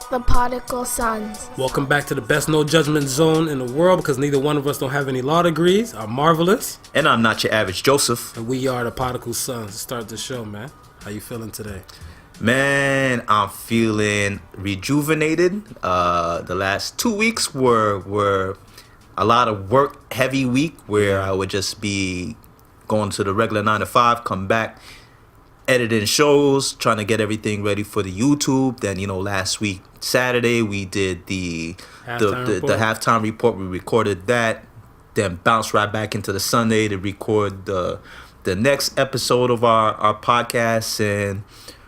the Podical Sons. Welcome back to the best no judgment zone in the world, because neither one of us don't have any law degrees. I'm Marvelous. And I'm not your average Joseph. And we are the Podical Sons. Let's start the show, man. How you feeling today? Man, I'm feeling rejuvenated. The last 2 weeks were a lot of work heavy week where I would just be going to the regular 9 to 5, come back, editing shows, trying to get everything ready for the YouTube. Then, last week, Saturday, we did the halftime report. We recorded that, then bounced right back into the Sunday to record the next episode of our podcast. And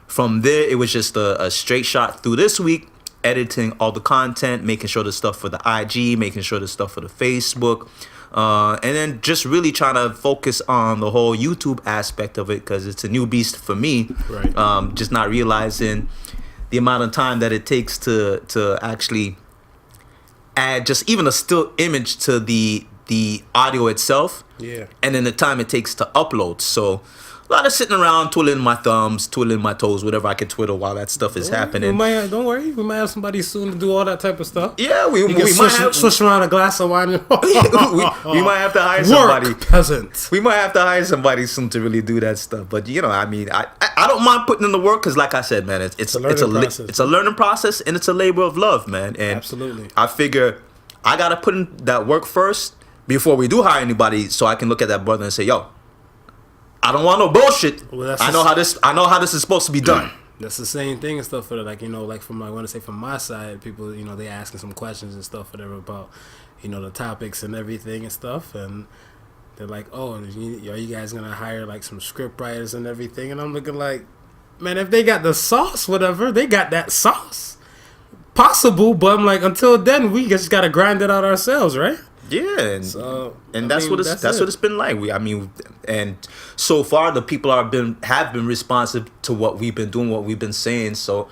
from there, it was just a straight shot through this week, editing all the content, making sure the stuff for the IG, making sure the stuff for the Facebook, and then just really trying to focus on the whole YouTube aspect of it, because it's a new beast for me. Right. Just not realizing the amount of time that it takes to actually add just even a still image to the audio itself. Yeah. And then the time it takes to upload. So a lot of sitting around, twiddling my thumbs, twiddling my toes, whatever I can twiddle while that stuff is happening. Don't worry, we might have somebody soon to do all that type of stuff. Yeah, we might have switch around a glass of wine. we might have to hire somebody. Work, peasant. We might have to hire somebody soon to really do that stuff. But I don't mind putting in the work, because, like I said, man, it's a learning process, and it's a labor of love, man. And absolutely, I figure I gotta put in that work first before we do hire anybody, so I can look at that brother and say, yo, I don't want no bullshit. Well, I know how this is supposed to be done. That's the same thing and stuff for from my side, people, they asking some questions and stuff, whatever, about, the topics and everything and stuff, and they're like, oh, are you guys gonna hire like some script writers and everything? And I'm looking like, man, if they got the sauce, whatever, they got that sauce. Possible, but I'm like, until then, we just gotta grind it out ourselves, right? Yeah, and that's what it's been like. And so far the people have been responsive to what we've been doing, what we've been saying. So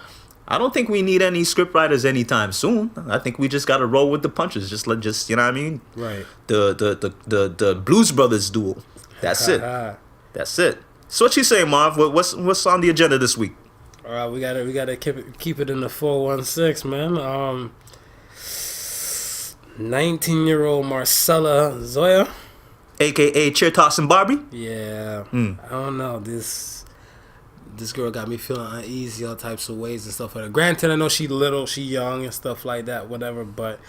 I don't think we need any script writers anytime soon. I think we just got to roll with the punches. Just you know what I mean? Right. The Blues Brothers duel. That's it. That's it. So what you saying, Marv? What's on the agenda this week? All right, we gotta keep it in the 416, man. 19-year-old Marcella Zoya, a.k.a. chair tossing Barbie. Yeah. I don't know, this girl got me feeling uneasy all types of ways and stuff like that. Granted, I know she little, she young and stuff like that, whatever, but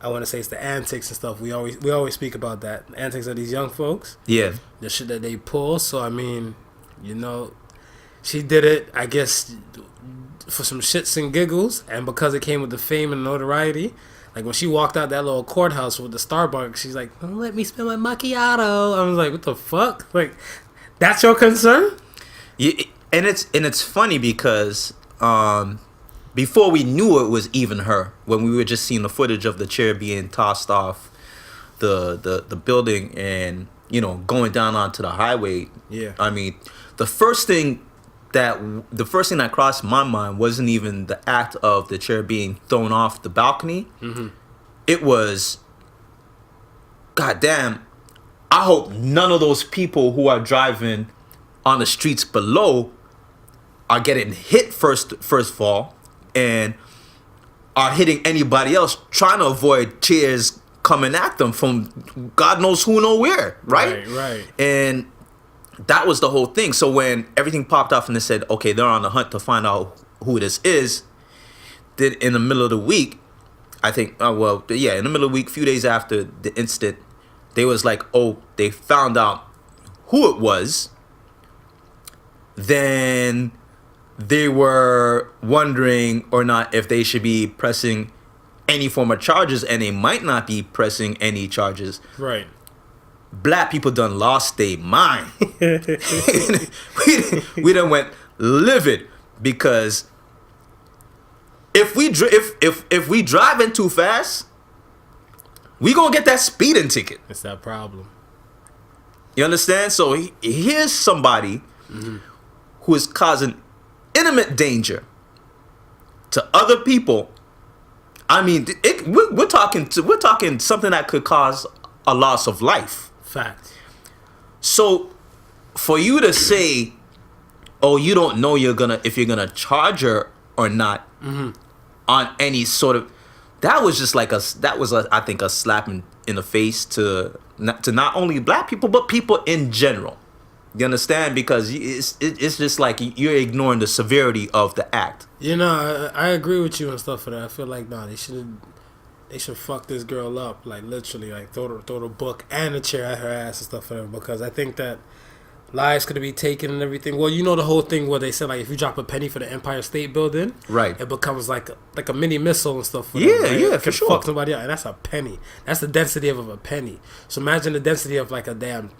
I want to say it's the antics and stuff. We always speak about that, the antics of these young folks. Yeah, the shit that they pull. So she did it, I guess, for some shits and giggles, and because it came with the fame and notoriety. Like, when she walked out that little courthouse with the Starbucks, she's like, don't let me spill my macchiato. I was like, what the fuck? Like, that's your concern? Yeah, and it's funny because before we knew it was even her, when we were just seeing the footage of the chair being tossed off the building and, going down onto the highway. Yeah. The first thing that crossed my mind wasn't even the act of the chair being thrown off the balcony. Mm-hmm. It was, goddamn, I hope none of those people who are driving on the streets below are getting hit first of all, and are hitting anybody else trying to avoid chairs coming at them from God knows who, nowhere, right? Right. And that was the whole thing. So when everything popped off and they said, okay, they're on the hunt to find out who this is, then in the middle of the week, I think, in the middle of the week, a few days after the incident, they was like, oh, they found out who it was. Then they were wondering or not if they should be pressing any form of charges, and they might not be pressing any charges. Right. Black people done lost their mind. we done went livid, because if we driving too fast, we gonna get that speeding ticket. It's that problem. You understand? So here's somebody who is causing imminent danger to other people. We're talking something that could cause a loss of life. Fact. So for you to say, oh, you don't know if you're gonna charge her or not, on any sort of. That was just like I think a slap in the face to not only black people but people in general. You understand? Because it's just like you're ignoring the severity of the act. You know, I agree with you and stuff for that. I feel like they should fuck this girl up, like literally, like throw the book and a chair at her ass and stuff for that. Because I think that lives could be taken and everything. Well, you know the whole thing where they said like if you drop a penny for the Empire State Building, right, it becomes like a mini missile and stuff. For yeah, them, right? yeah, it for sure. Fuck somebody out, and that's a penny. That's the density of a penny. So imagine the density of like a damn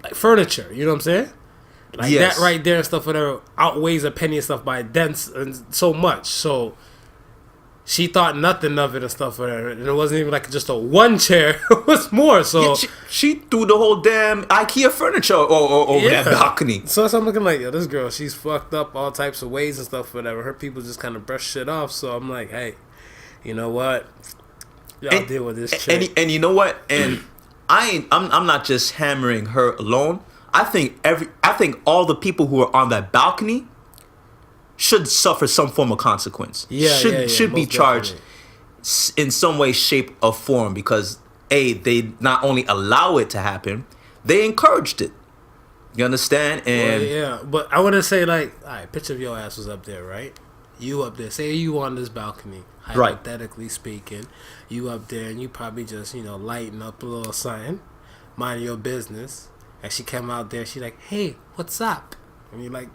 like furniture. You know what I'm saying? Like yes. that right there and stuff whatever outweighs a penny and stuff by dense and so much. So she thought nothing of it and stuff whatever, and it wasn't even like just a one chair. It was more. So yeah, she threw the whole damn IKEA furniture over that balcony. So I'm looking like, yo, this girl, she's fucked up all types of ways and stuff whatever. Her people just kind of brush shit off. So I'm like, hey, you know what? Y'all deal with this chick. And you know what? And I'm not just hammering her alone. I think all the people who are on that balcony should suffer some form of consequence. Should be charged in some way, shape, or form because they not only allow it to happen, they encouraged it. You understand? And yeah, but I want to say like, all right, picture of your ass was up there, right? You up there. Say you on this balcony, hypothetically speaking. You up there and you probably just lighting up a little sign, mind your business. And she came out there, she like, hey, what's up? And you're like,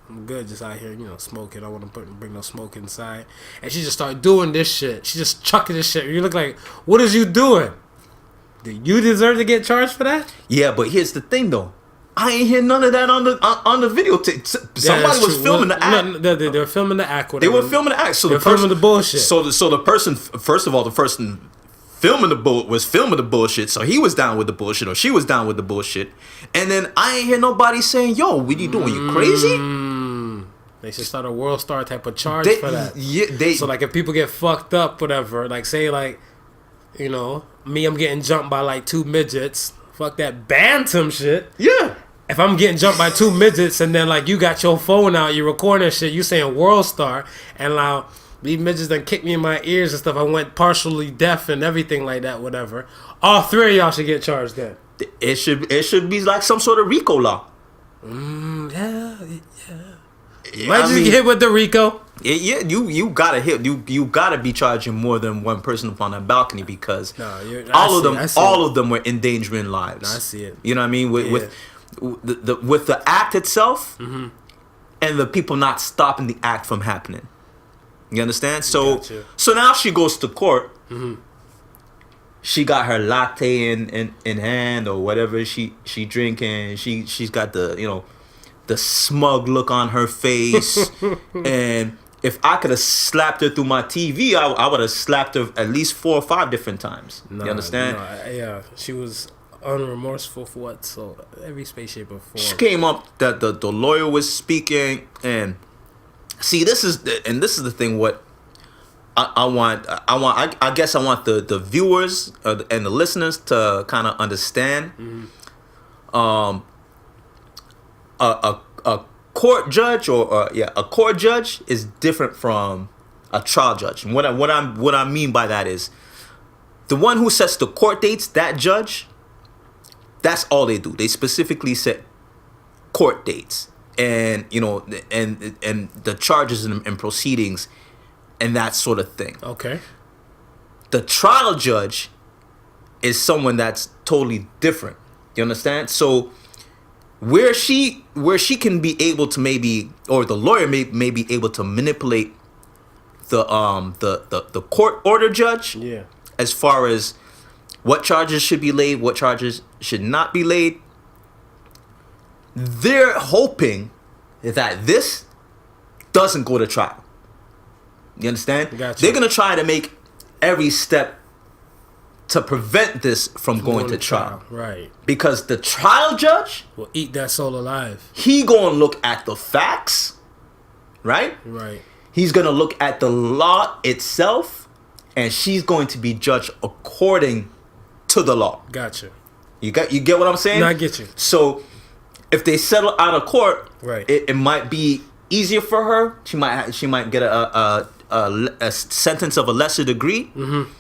I'm good, just out here, smoking. I want to bring no smoke inside. And she just started doing this shit. She just chucking this shit. You look like, what is you doing? Do you deserve to get charged for that? Yeah, but here's the thing, though. I ain't hear none of that on the videotape. Somebody was filming the act. They were filming the act. They were filming the act. So they were filming the bullshit. So the person, first of all, the person filming the bullshit, so he was down with the bullshit, or she was down with the bullshit, and then I ain't hear nobody saying, "Yo, what are you doing? You crazy?" They should start a World Star type of charge for that. Yeah, so like if people get fucked up, whatever, like say like, me, I'm getting jumped by like 2 midgets. Fuck that bantam shit. Yeah. If I'm getting jumped by 2 midgets and then like you got your phone out, you recording shit, you saying World Star, and now these midgets done kicked me in my ears and stuff. I went partially deaf and everything like that, whatever. All 3 of y'all should get charged then. It should be like some sort of RICO law. Yeah. Might just get hit with the RICO. Yeah, you gotta hit. You gotta be charging more than one person up on that balcony because all of them were endangering lives. No, I see it. You know what I mean? With the act itself, and the people not stopping the act from happening. You understand? So now she goes to court. She got her latte in hand or whatever she drinking. She's got the the smug look on her face. And if I could have slapped her through my TV, I would have slapped her at least 4 or 5 different times. You understand? Yeah, she was unremorseful for what? So every space, shape, or form. She came up that the lawyer was speaking, and see, this is the thing. What I guess I want the viewers and the listeners to kind of understand. A court judge a court judge is different from a trial judge. And what I mean by that is the one who sets the court dates. That judge, that's all they do. They specifically set court dates and and the charges and proceedings and that sort of thing. Okay. The trial judge is someone that's totally different. You understand? So where she can be able to maybe, or the lawyer may be able to manipulate the court order judge, as far as what charges should be laid, what charges should not be laid. They're hoping that this doesn't go to trial. You understand? Gotcha. They're gonna try to make every step to prevent this from going to trial. Right. Because the trial judge will eat that soul alive. He gonna look at the facts, right? Right. He's gonna look at the law itself, and she's going to be judged according to the law. Gotcha. You get what I'm saying? No, I get you. So if they settle out of court, right, it might be easier for her. She might get a sentence of a lesser degree. Mm-hmm.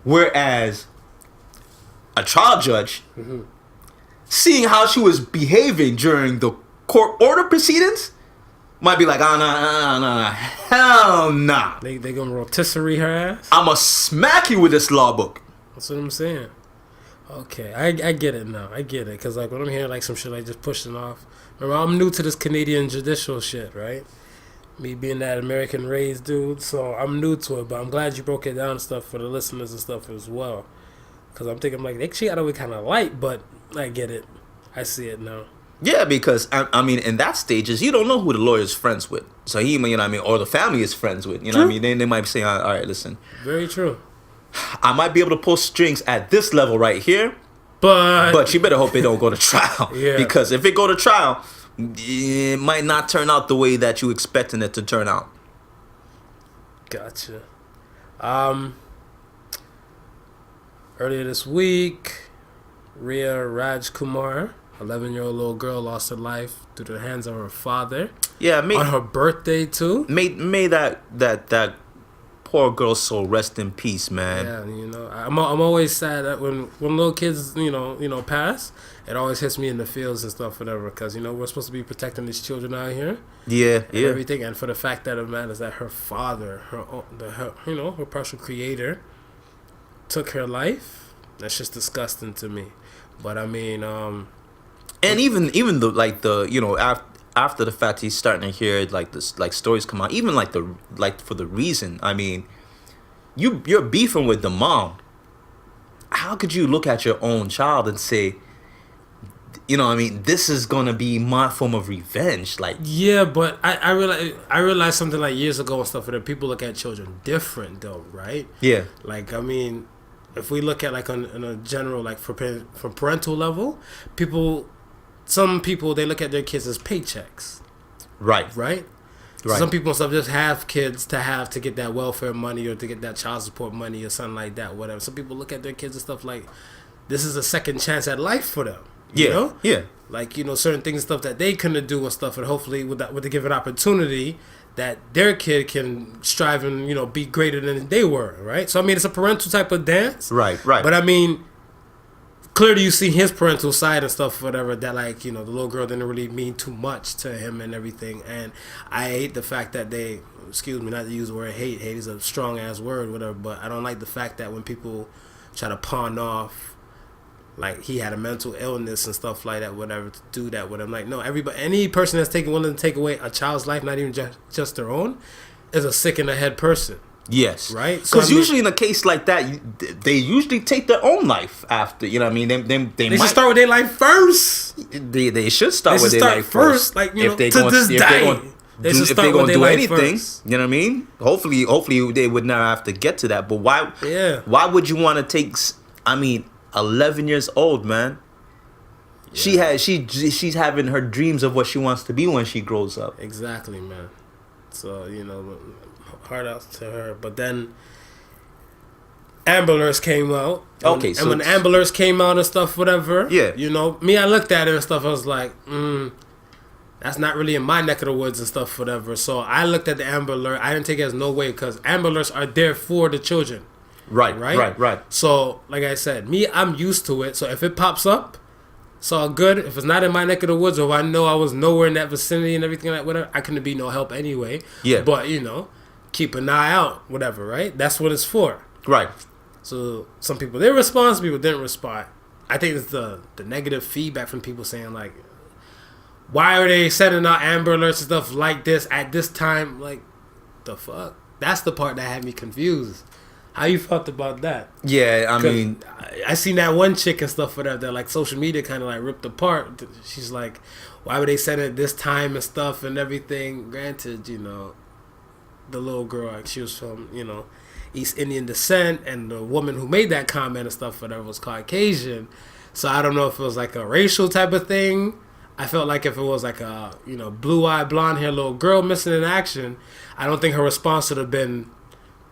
Whereas a trial judge, seeing how she was behaving during the court order proceedings, might be like, nah, hell nah. They gonna rotisserie her ass? I'ma smack you with this law book. That's what I'm saying. Okay, I get it now. I get it. Because, like, when I'm hearing, like, some shit, like, just pushing off. Remember, I'm new to this Canadian judicial shit, right? Me being that American raised dude. So, I'm new to it. But I'm glad you broke it down and stuff for the listeners and stuff as well. Because I'm thinking, like, she got away kind of light, but I get it. I see it now. Yeah, because, I mean, in that stages, you don't know who the lawyer's friends with. So, you know what I mean? Or the family is friends with. You know what I mean? They might be saying, all right, listen. Very true. I might be able to pull strings at this level right here, but you better hope it don't go to trial. Yeah. Because if it go to trial, it might not turn out the way that you expecting it to turn out. Gotcha. Earlier this week, Riya Rajkumar, 11-year-old little girl, lost her life through the hands of her father. Yeah, on her birthday too. May that poor girl's soul rest in peace, man. Yeah, you know, I'm always sad that when little kids, you know, pass, it always hits me in the feels and stuff, whatever. Because, you know, we're supposed to be protecting these children out here. Yeah, and everything. And for the fact that it matters that her father, her partial creator, took her life. That's just disgusting to me. But I mean, and even the after the fact, he's starting to hear like this, like stories come out, even for the reason. I mean, you're beefing with the mom. How could you look at your own child and say, you know, I mean, this is gonna be my form of revenge? Like, yeah, but I realized something like years ago and stuff that people look at children different though, right? Yeah. Like, I mean, if we look at like on a general, like for parental level, some people, they look at their kids as paychecks. Right? Some people and stuff just have kids to get that welfare money or to get that child support money or something like that, whatever. Some people look at their kids and stuff like this is a second chance at life for them. You know? Yeah. Like, you know, certain things and stuff that they couldn't do and stuff, and hopefully with the given opportunity that their kid can strive and, you know, be greater than they were, right? So I mean, it's a parental type of dance. Right. But I mean, clearly you see his parental side and stuff, whatever, that, like, you know, the little girl didn't really mean too much to him and everything. And I hate the fact that they, excuse me, not to use the word hate is a strong ass word, whatever, but I don't like the fact that when people try to pawn off like he had a mental illness and stuff like that, whatever, to do that with him. Like, no, any person that's willing to take away a child's life, not even just their own, is a sick in the head person. Yes. Right? Because usually in a case like that, they usually take their own life after. You know what I mean? They might should start with their life first. They should start with their life first. Like, you know, to this day. If they're going to do anything, you know what I mean? Hopefully they would never have to get to that. But why? Yeah. Why would you want to take? I mean, 11 years old, man. Yeah. She's having her dreams of what she wants to be when she grows up. Exactly, man. So, you know, heart out to her. But then Amber Alerts came out. And when Amber Alerts came out and stuff, whatever. Yeah. You know, me, I looked at it and stuff. I was like, that's not really in my neck of the woods and stuff, whatever. So I looked at the Amber Alert. I didn't take it as no way because Amber Alerts are there for the children. Right. So, like I said, I'm used to it. So if it pops up, it's all good. If it's not in my neck of the woods, or if I know I was nowhere in that vicinity and everything like whatever, I couldn't be no help anyway. Yeah. But, you know, keep an eye out, whatever, right? That's what it's for. Right. So some people did respond, some people didn't respond. I think it's the negative feedback from people saying, like, why are they sending out Amber Alerts and stuff like this at this time? Like, the fuck? That's the part that had me confused. How you felt about that? Yeah, I mean, I seen that one chick and stuff for that like social media kind of like ripped apart. She's like, why would they send it this time and stuff and everything? Granted, you know, the little girl, like, she was from, you know, East Indian descent, and the woman who made that comment and stuff whatever was Caucasian. So I don't know if it was like a racial type of thing. I felt like if it was like a, you know, blue-eyed, blonde-haired little girl missing in action, I don't think her response would have been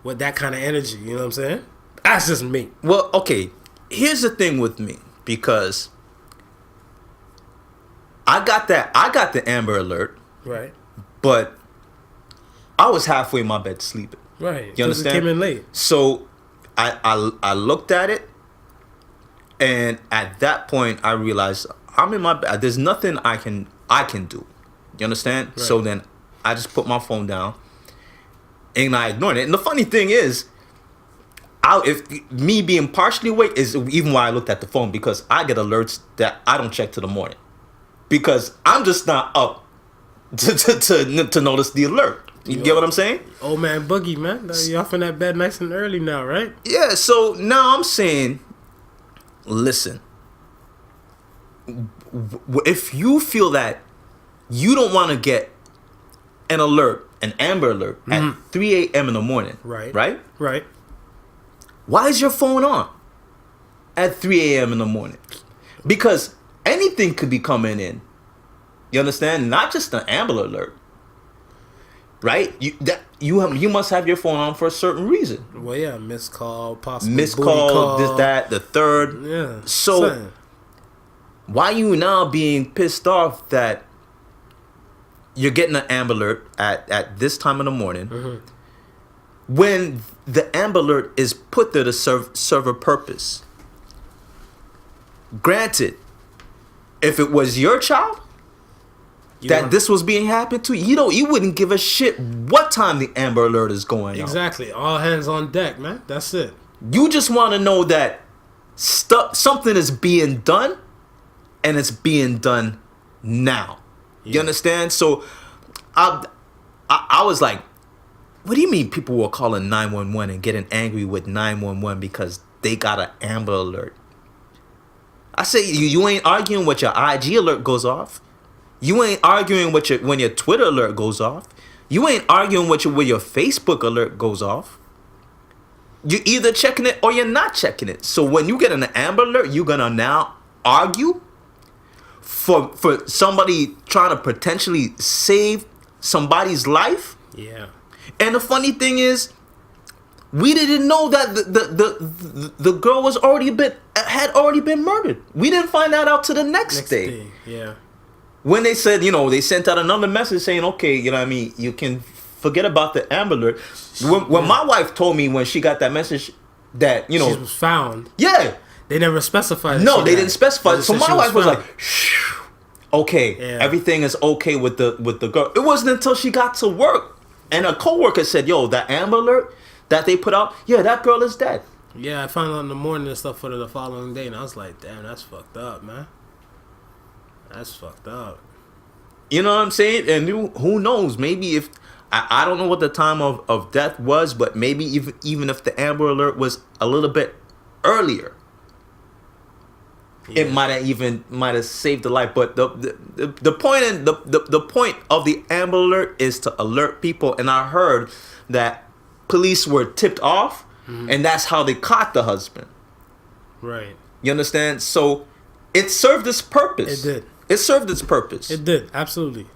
with that kind of energy. You know what I'm saying? That's just me. Well, okay. Here's the thing with me, because I got the Amber Alert, right? But I was halfway in my bed sleeping. Right. You understand? It came in late. So I looked at it, and at that point I realized I'm in my bed. There's nothing I can do. You understand? Right. So then I just put my phone down, and I ignored it. And the funny thing is, if me being partially awake is even why I looked at the phone, because I get alerts that I don't check till the morning, because I'm just not up to notice the alert. You get what I'm saying? Old man Boogie, man. You're off in that bed nice and early now, right? Yeah, so now I'm saying, listen, if you feel that you don't want to get an alert, an Amber Alert, at 3 a.m. in the morning, right? Why is your phone on at 3 a.m. in the morning? Because anything could be coming in. You understand? Not just an Amber Alert. Right? You must have your phone on for a certain reason. Well, yeah, missed call, possible missed booty call, this, that, the third. Yeah. So why you now being pissed off that you're getting an Amber Alert at this time in the morning, when the Amber Alert is put there to serve a purpose? Granted, if it was your child this was being happened to, you wouldn't give a shit what time the Amber Alert is going on. Exactly. All hands on deck, man. That's it. You just want to know that something is being done, and it's being done now. Yeah. You understand? So I was like, what do you mean people were calling 911 and getting angry with 911 because they got an Amber Alert? I say, you ain't arguing when your IG alert goes off. You ain't arguing when your Twitter alert goes off. You ain't arguing when your Facebook alert goes off. You're either checking it or you're not checking it. So when you get an Amber Alert, you're gonna now argue for somebody trying to potentially save somebody's life. Yeah. And the funny thing is, we didn't know that the girl had already been murdered. We didn't find that out till the next day. Yeah. When they said, they sent out another message saying, okay, you know what I mean, you can forget about the Amber Alert. When my wife told me when she got that message that, she was found. Yeah. They never specified. No, they didn't specify. So my wife was like, okay, yeah, everything is okay with the girl. It wasn't until she got to work and a coworker said, yo, that Amber Alert that they put out, yeah, that girl is dead. Yeah, I found out in the morning and stuff for the following day, and I was like, damn, that's fucked up, man. That's fucked up. You know what I'm saying? And who knows? Maybe if I don't know what the time of death was, but maybe even if the Amber Alert was a little bit earlier, it might have saved the life. But the point of the Amber Alert is to alert people. And I heard that police were tipped off, and that's how they caught the husband. Right. You understand? So it served its purpose. It did. It served its purpose. It did, absolutely.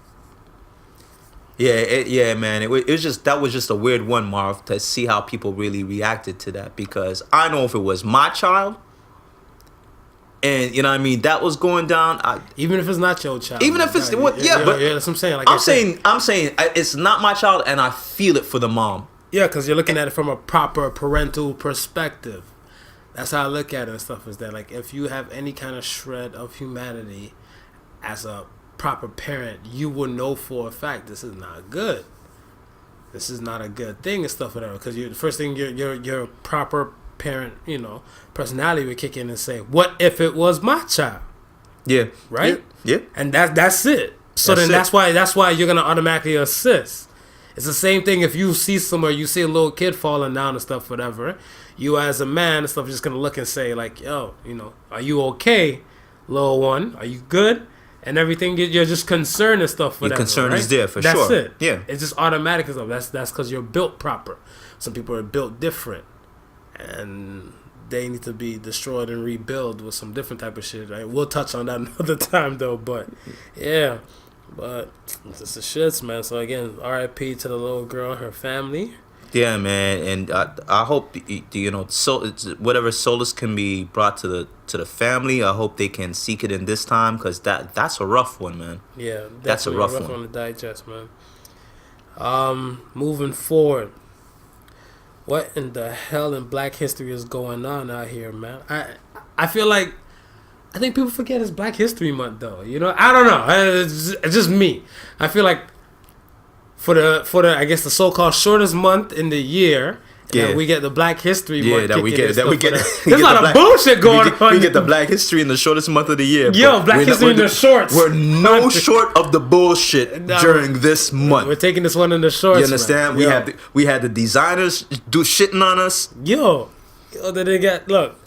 Yeah, man. It was just a weird one, Marv, to see how people really reacted to that, because I know if it was my child, and you know what I mean, that was going down. Even if it's not your child. Even if it's but that's what I'm saying. Like I'm saying it's not my child, and I feel it for the mom. Yeah, because you're looking at it from a proper parental perspective. That's how I look at it and stuff. Is that like if you have any kind of shred of humanity as a proper parent, you will know for a fact this is not good. This is not a good thing and stuff, whatever. Because the first thing your proper parent, personality would kick in and say, "What if it was my child?" Yeah. Right. Yeah. And that's it. So that's why you're gonna automatically assist. It's the same thing if you see somewhere, you see a little kid falling down and stuff, whatever. You as a man and stuff, just gonna look and say like, "Yo, are you okay, little one? Are you good?" And everything, you're just concerned and stuff. Whatever, your concern is there for sure. That's it. Yeah, it's just automatic and stuff. That's because you're built proper. Some people are built different, and they need to be destroyed and rebuilt with some different type of shit. Right? We'll touch on that another time though. But yeah, but it's just the shits, man. So again, R.I.P. to the little girl and her family. Yeah, man, and I hope so whatever solace can be brought to the family. I hope they can seek it in this time, because that's a rough one, man. Yeah, that's a rough one to digest, man. Moving forward, what in the hell in Black history is going on out here, man? I feel like I think people forget it's Black History Month, though. You know, I don't know. It's just me. I feel like for the I guess the so-called shortest month in the year. Yeah, we get the Black History Month. Yeah, we get. There's a lot of bullshit going on. We get the Black History in the shortest month of the year. Yo, Black History in the shorts. We're no short of the bullshit during this month. We're taking this one in the shorts. You understand? We had the designers do shitting on us. Yo, then they got look.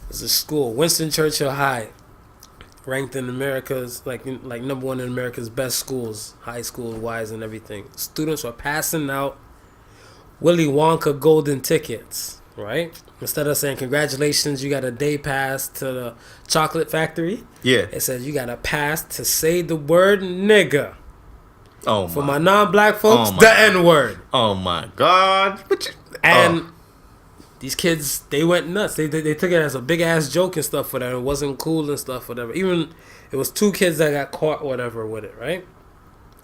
It's a school, Winston Churchill High, ranked in America's like number one in America's best schools, high school wise and everything. Students were passing out Willy Wonka golden tickets, right? Instead of saying congratulations, you got a day pass to the chocolate factory. Yeah. It says you got a pass to say the word nigga. Oh, for my non-black folks, the N-word. Oh my God. These kids, they went nuts. They took it as a big ass joke and stuff for that. It wasn't cool and stuff, whatever. Even it was 2 kids that got caught, whatever, with it, right?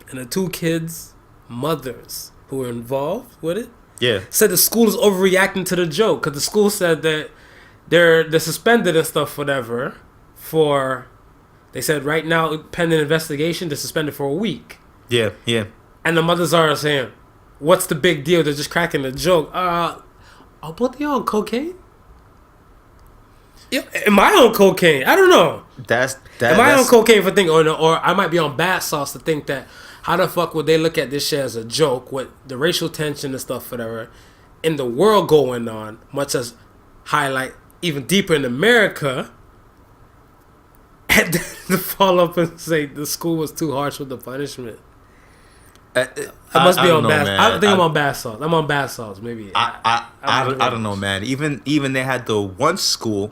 And the 2 kids' mothers who were involved with it. Yeah. Said the school is overreacting to the joke because the school said that they're suspended and stuff, whatever. They said right now, pending investigation, they're suspended for a week. Yeah, yeah. And the mothers are saying, "What's the big deal? They're just cracking the joke." Both of y'all on cocaine? Yeah, am I on cocaine? I don't know. Am I on cocaine for thinking, or I might be on bath sauce to think that? How the fuck would they look at this shit as a joke with the racial tension and stuff, whatever, in the world going on, much as highlight even deeper in America, and then to follow up and say the school was too harsh with the punishment? I must be on bath. I think I'm on bath salts. I'm on bath salts. Maybe. I don't know, man. Even they had the one school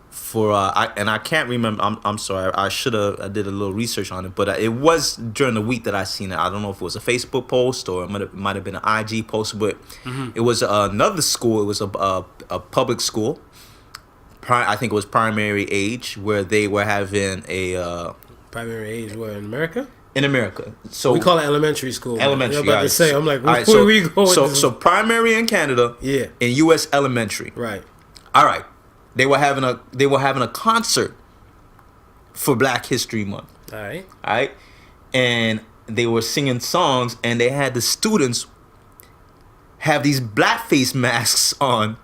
for I can't remember. I'm sorry. I did a little research on it, but it was during the week that I seen it. I don't know if it was a Facebook post or it might have been an IG post, but it was another school. It was a public school. I think it was primary age where they were having a primary age. Where in America? In America, so we call it elementary school. Elementary. I'm about to say, I'm like, where are we going? So primary in Canada, yeah, in U.S. elementary, right? All right, they were having a concert for Black History Month. All right, and they were singing songs, and they had the students have these blackface masks on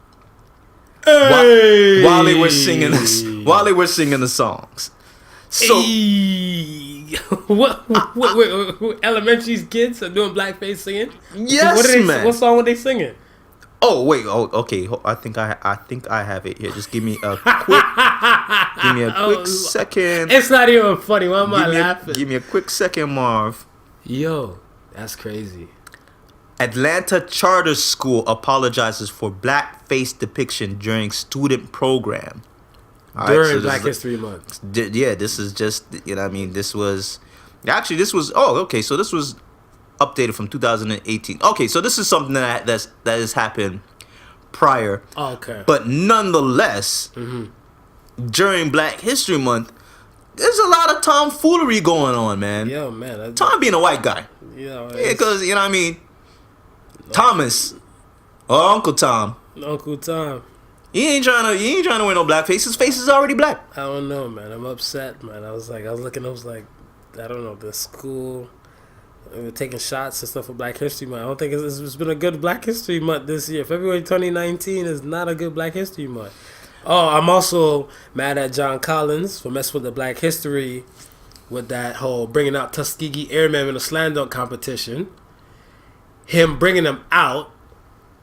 while they were singing the songs. So. What elementary kids are doing blackface singing? Yes, man. What song were they singing? Oh wait, okay. I think I have it here. Just give me a quick second. It's not even funny. Why am I laughing? Give me a quick second, Marv. Yo, that's crazy. Atlanta Charter School apologizes for blackface depiction during student program. During Black History Month. Yeah, this is just, you know what I mean, this was so this was updated from 2018. Okay, so this is something that has happened prior. Okay. But nonetheless, during Black History Month, there's a lot of tomfoolery going on, man. Yeah, man. Tom being a white guy. Yeah, because, you know what I mean, Thomas, or Uncle Tom. Uncle Tom. He ain't trying to wear no blackface. His face is already black. I don't know, man. I'm upset, man. I was like, I don't know, the school. We were taking shots and stuff for Black History Month. I don't think it's been a good Black History Month this year. February 2019 is not a good Black History Month. Oh, I'm also mad at John Collins for messing with the Black History with that whole bringing out Tuskegee Airmen in a slam dunk competition. Him bringing them out.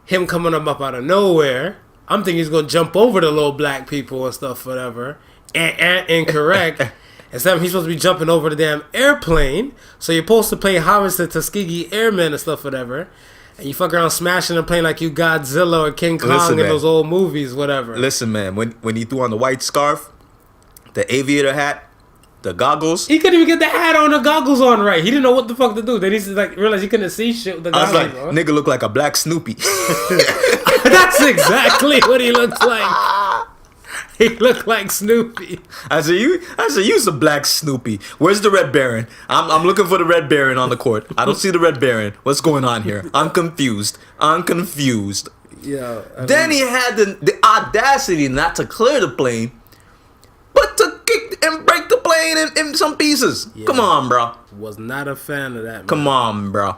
Him coming up out of nowhere. I'm thinking he's going to jump over the little black people and stuff, whatever. Incorrect. Instead, he's supposed to be jumping over the damn airplane. So you're supposed to pay homage to Tuskegee Airmen and stuff, whatever. And you fuck around smashing the plane like you Godzilla or King Kong in those old movies, whatever. Listen, man, when he threw on the white scarf, the aviator hat, the goggles. He couldn't even get the hat on, the goggles on right. He didn't know what the fuck to do. Then he realized he couldn't see shit with the goggles on. I was like, nigga look like a black Snoopy. That's exactly what he looks like. He looked like Snoopy. I said, you's a black Snoopy. Where's the Red Baron? I'm looking for the Red Baron on the court. I don't see the Red Baron. What's going on here? I'm confused. Yeah. Then he had the audacity not to clear the plane, but to kick and break the plane in some pieces. Yeah. Come on, bro. Was not a fan of that, man. Come on, bro.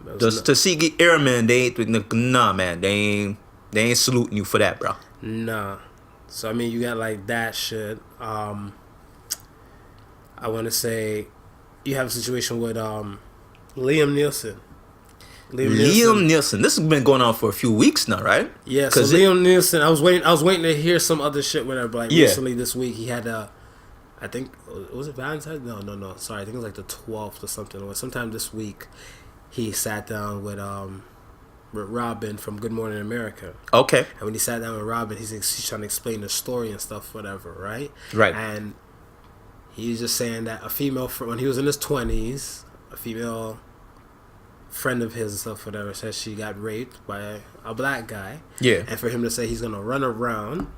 Was The Tuskegee Airmen, they ain't, nah, man. They ain't saluting you for that, bro. Nah. So, I mean, you got, like, that shit. I want to say you have a situation with Liam Neeson. Liam Neeson. This has been going on for a few weeks now, right? Yeah, so Liam Neeson, I was waiting to hear some other shit with her, but, like, recently this week he had I think, was it Valentine's? No. Sorry, I think it was like the 12th or something. Or sometime this week he sat down with Robin from Good Morning America. Okay. And when he sat down with Robin, he's trying to explain the story and stuff, whatever, right? Right. And he was just saying that a female, when he was in his 20s, a female friend of his and stuff, whatever, says she got raped by a black guy. Yeah. And for him to say he's going to run around,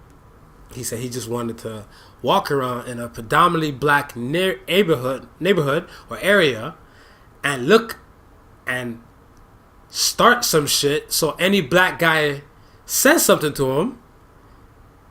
he said he just wanted to walk around in a predominantly black neighborhood or area and look and start some shit, so any black guy says something to him,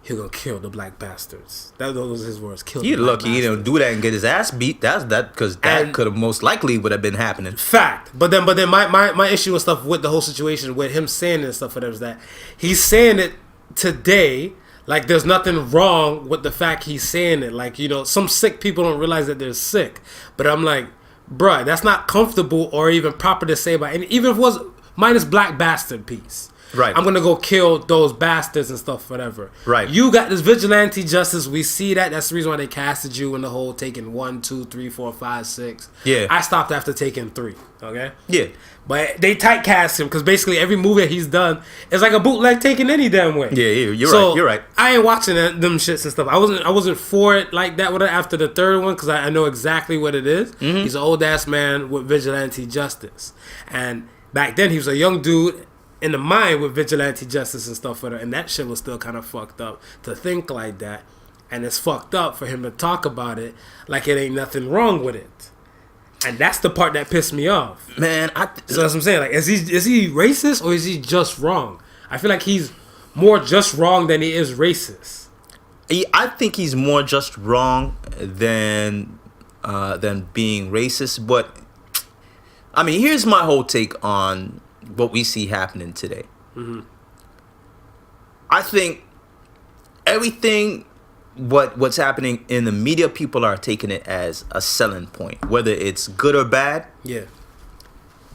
he'll gonna kill the black bastards. Those was his words. Kill. You're lucky he didn't do that and get his ass beat. That's that, because that could have most likely would have been happening. Fact. But then my issue and stuff with the whole situation with him saying it and stuff, whatever, is that he's saying it today. Like, there's nothing wrong with the fact he's saying it. Like, you know, some sick people don't realize that they're sick. But I'm like, bruh, that's not comfortable or even proper to say by any, even if it was minus black bastard piece. Right. I'm going to go kill those bastards and stuff, whatever. Right. You got this vigilante justice. We see that. That's the reason why they casted you in the whole taking 1, 2, 3, 4, 5, 6. Yeah. I stopped after taking 3. Okay? Yeah. But they tight cast him because basically every movie that he's done is like a bootleg taken any damn way. Yeah, you're right. I ain't watching them shits and stuff. I wasn't for it like that with it after the third one because I know exactly what it is. Mm-hmm. He's an old ass man with vigilante justice, and back then he was a young dude in the mind with vigilante justice and stuff with her, and that shit was still kind of fucked up to think like that, and it's fucked up for him to talk about it like it ain't nothing wrong with it. And that's the part that pissed me off. Man, so that's what I'm saying. Like, is he racist or is he just wrong? I feel like he's more just wrong than he is racist. I think he's more just wrong than being racist. But I mean, here's my whole take on what we see happening today. Mm-hmm. I think everything. What's happening in the media, people are taking it as a selling point, whether it's good or bad. Yeah.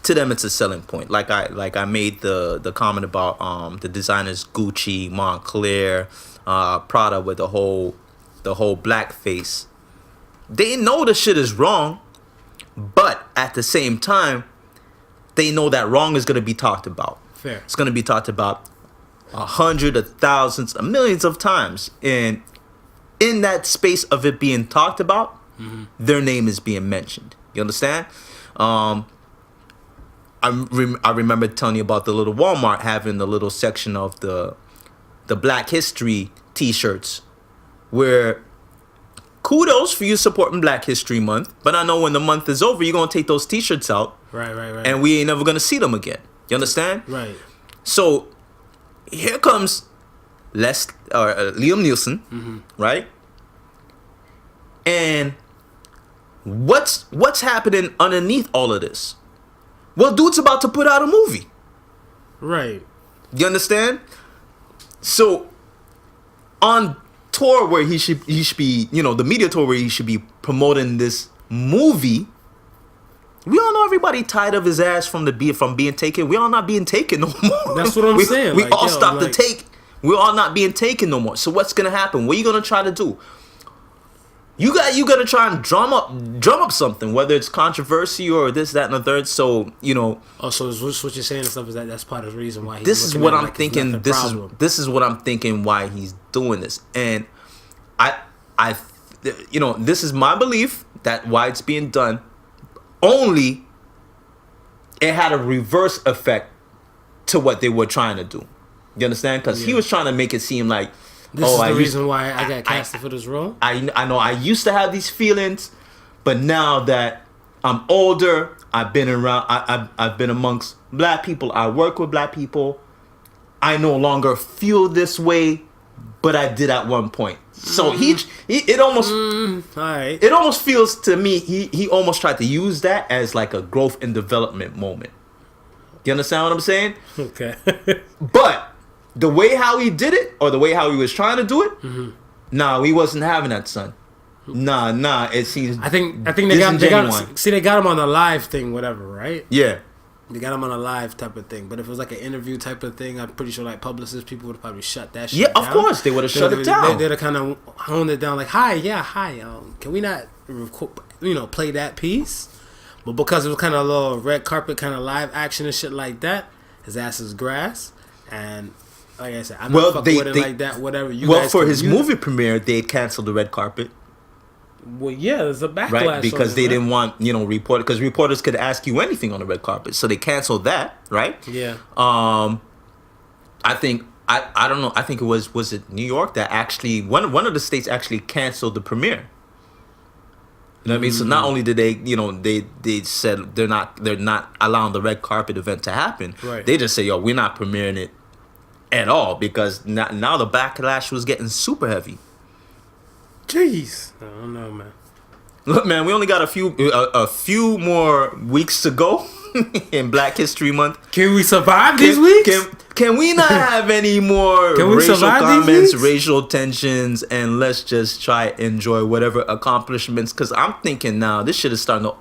To them, it's a selling point. Like I made the comment about the designers Gucci, Montclair, Prada with the whole blackface. They know the shit is wrong, but at the same time, they know that wrong is gonna be talked about. Fair. It's gonna be talked about 100, 1,000s, millions of times, and in that space of it being talked about, mm-hmm. their name is being mentioned. You understand? I remember telling you about the little Walmart having the little section of the Black History T-shirts, where kudos for you supporting Black History Month, but I know when the month is over, you're gonna take those T-shirts out, right, and we ain't never gonna see them again. You understand? Right. So here comes Liam Neeson, mm-hmm. right? And what's happening underneath all of this? Well, dude's about to put out a movie. Right. You understand? So on tour where he should be, you know, the media tour where he should be promoting this movie, we all know everybody tired of his ass from being taken. We all not being taken no more. That's what I'm saying. We all stopped the take. We're all not being taken no more. So what's gonna happen? What are you gonna try to do? You gotta try and drum up something, whether it's controversy or this, that, and the third. So you know. Oh, so what you're saying and stuff is that's part of the reason why. This is what I'm thinking. This is what I'm thinking why he's doing this, and I, you know, this is my belief that why it's being done. Only it had a reverse effect to what they were trying to do. You understand? Because he was trying to make it seem like This is the reason why I got casted for this role. I know I used to have these feelings, but now that I'm older, I've been around. I've been amongst black people. I work with black people. I no longer feel this way, but I did at one point. So it almost all right. It almost feels to me he almost tried to use that as like a growth and development moment. You understand what I'm saying? Okay. But the way how he did it, or the way how he was trying to do it, nah, we wasn't having that, son. Nah. It seems. I think they got him on a live thing, whatever, right? Yeah. They got him on a live type of thing. But if it was like an interview type of thing, I'm pretty sure like publicists, people would have probably shut that shit down. Yeah, of course. They would have shut it down. They'd have kind of honed it down like, hi. Can we not, play that piece? But because it was kind of a little red carpet kind of live action and shit like that, his ass is grass. And like I said, I'm not fucking with it like that, whatever. For his movie premiere, they canceled the red carpet. Well, yeah, there's a backlash. Right, because they didn't want, because reporters could ask you anything on the red carpet. So they canceled that, right? Yeah. I think, I don't know, I think it was it New York that actually, one of the states actually canceled the premiere. You know what I mean? So not only did they, they said they're not allowing the red carpet event to happen. Right. They just say, yo, we're not premiering it at all, because now the backlash was getting super heavy. Jeez, I don't know, man. Look, man, we only got a few more weeks to go in Black History Month. Can we survive these weeks? Can we not have any more racial comments, racial tensions, and let's just try enjoy whatever accomplishments? Because I'm thinking now this shit is starting to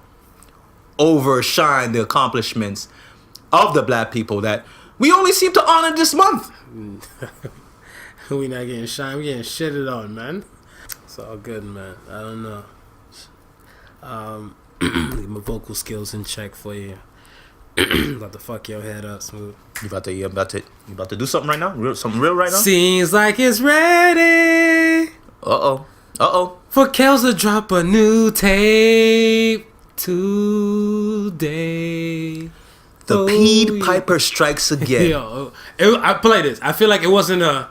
overshine the accomplishments of the black people that we only seem to honor this month. We not getting shine, we getting shitted on, man. It's all good, man. I don't know. Leave my vocal skills in check for you. About to fuck your head up, Smooth. You about to do something right now? Something real right now? Seems like it's ready. Uh-oh. For Kels to drop a new tape today. The Pied Piper strikes again. Yo, I play this. I feel like it wasn't a...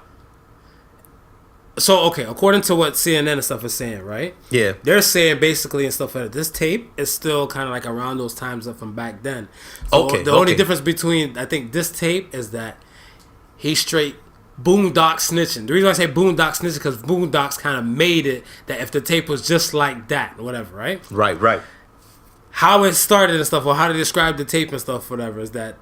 So, okay, according to what CNN and stuff is saying, right? Yeah. They're saying basically and stuff like that, this tape is still kind of like around those times up from back then. So the only difference between, I think, this tape is that he's straight boondock snitching. The reason I say boondock snitching because Boondocks kind of made it that if the tape was just like that, whatever, right? Right. How it started and stuff, or how to describe the tape and stuff, whatever, is that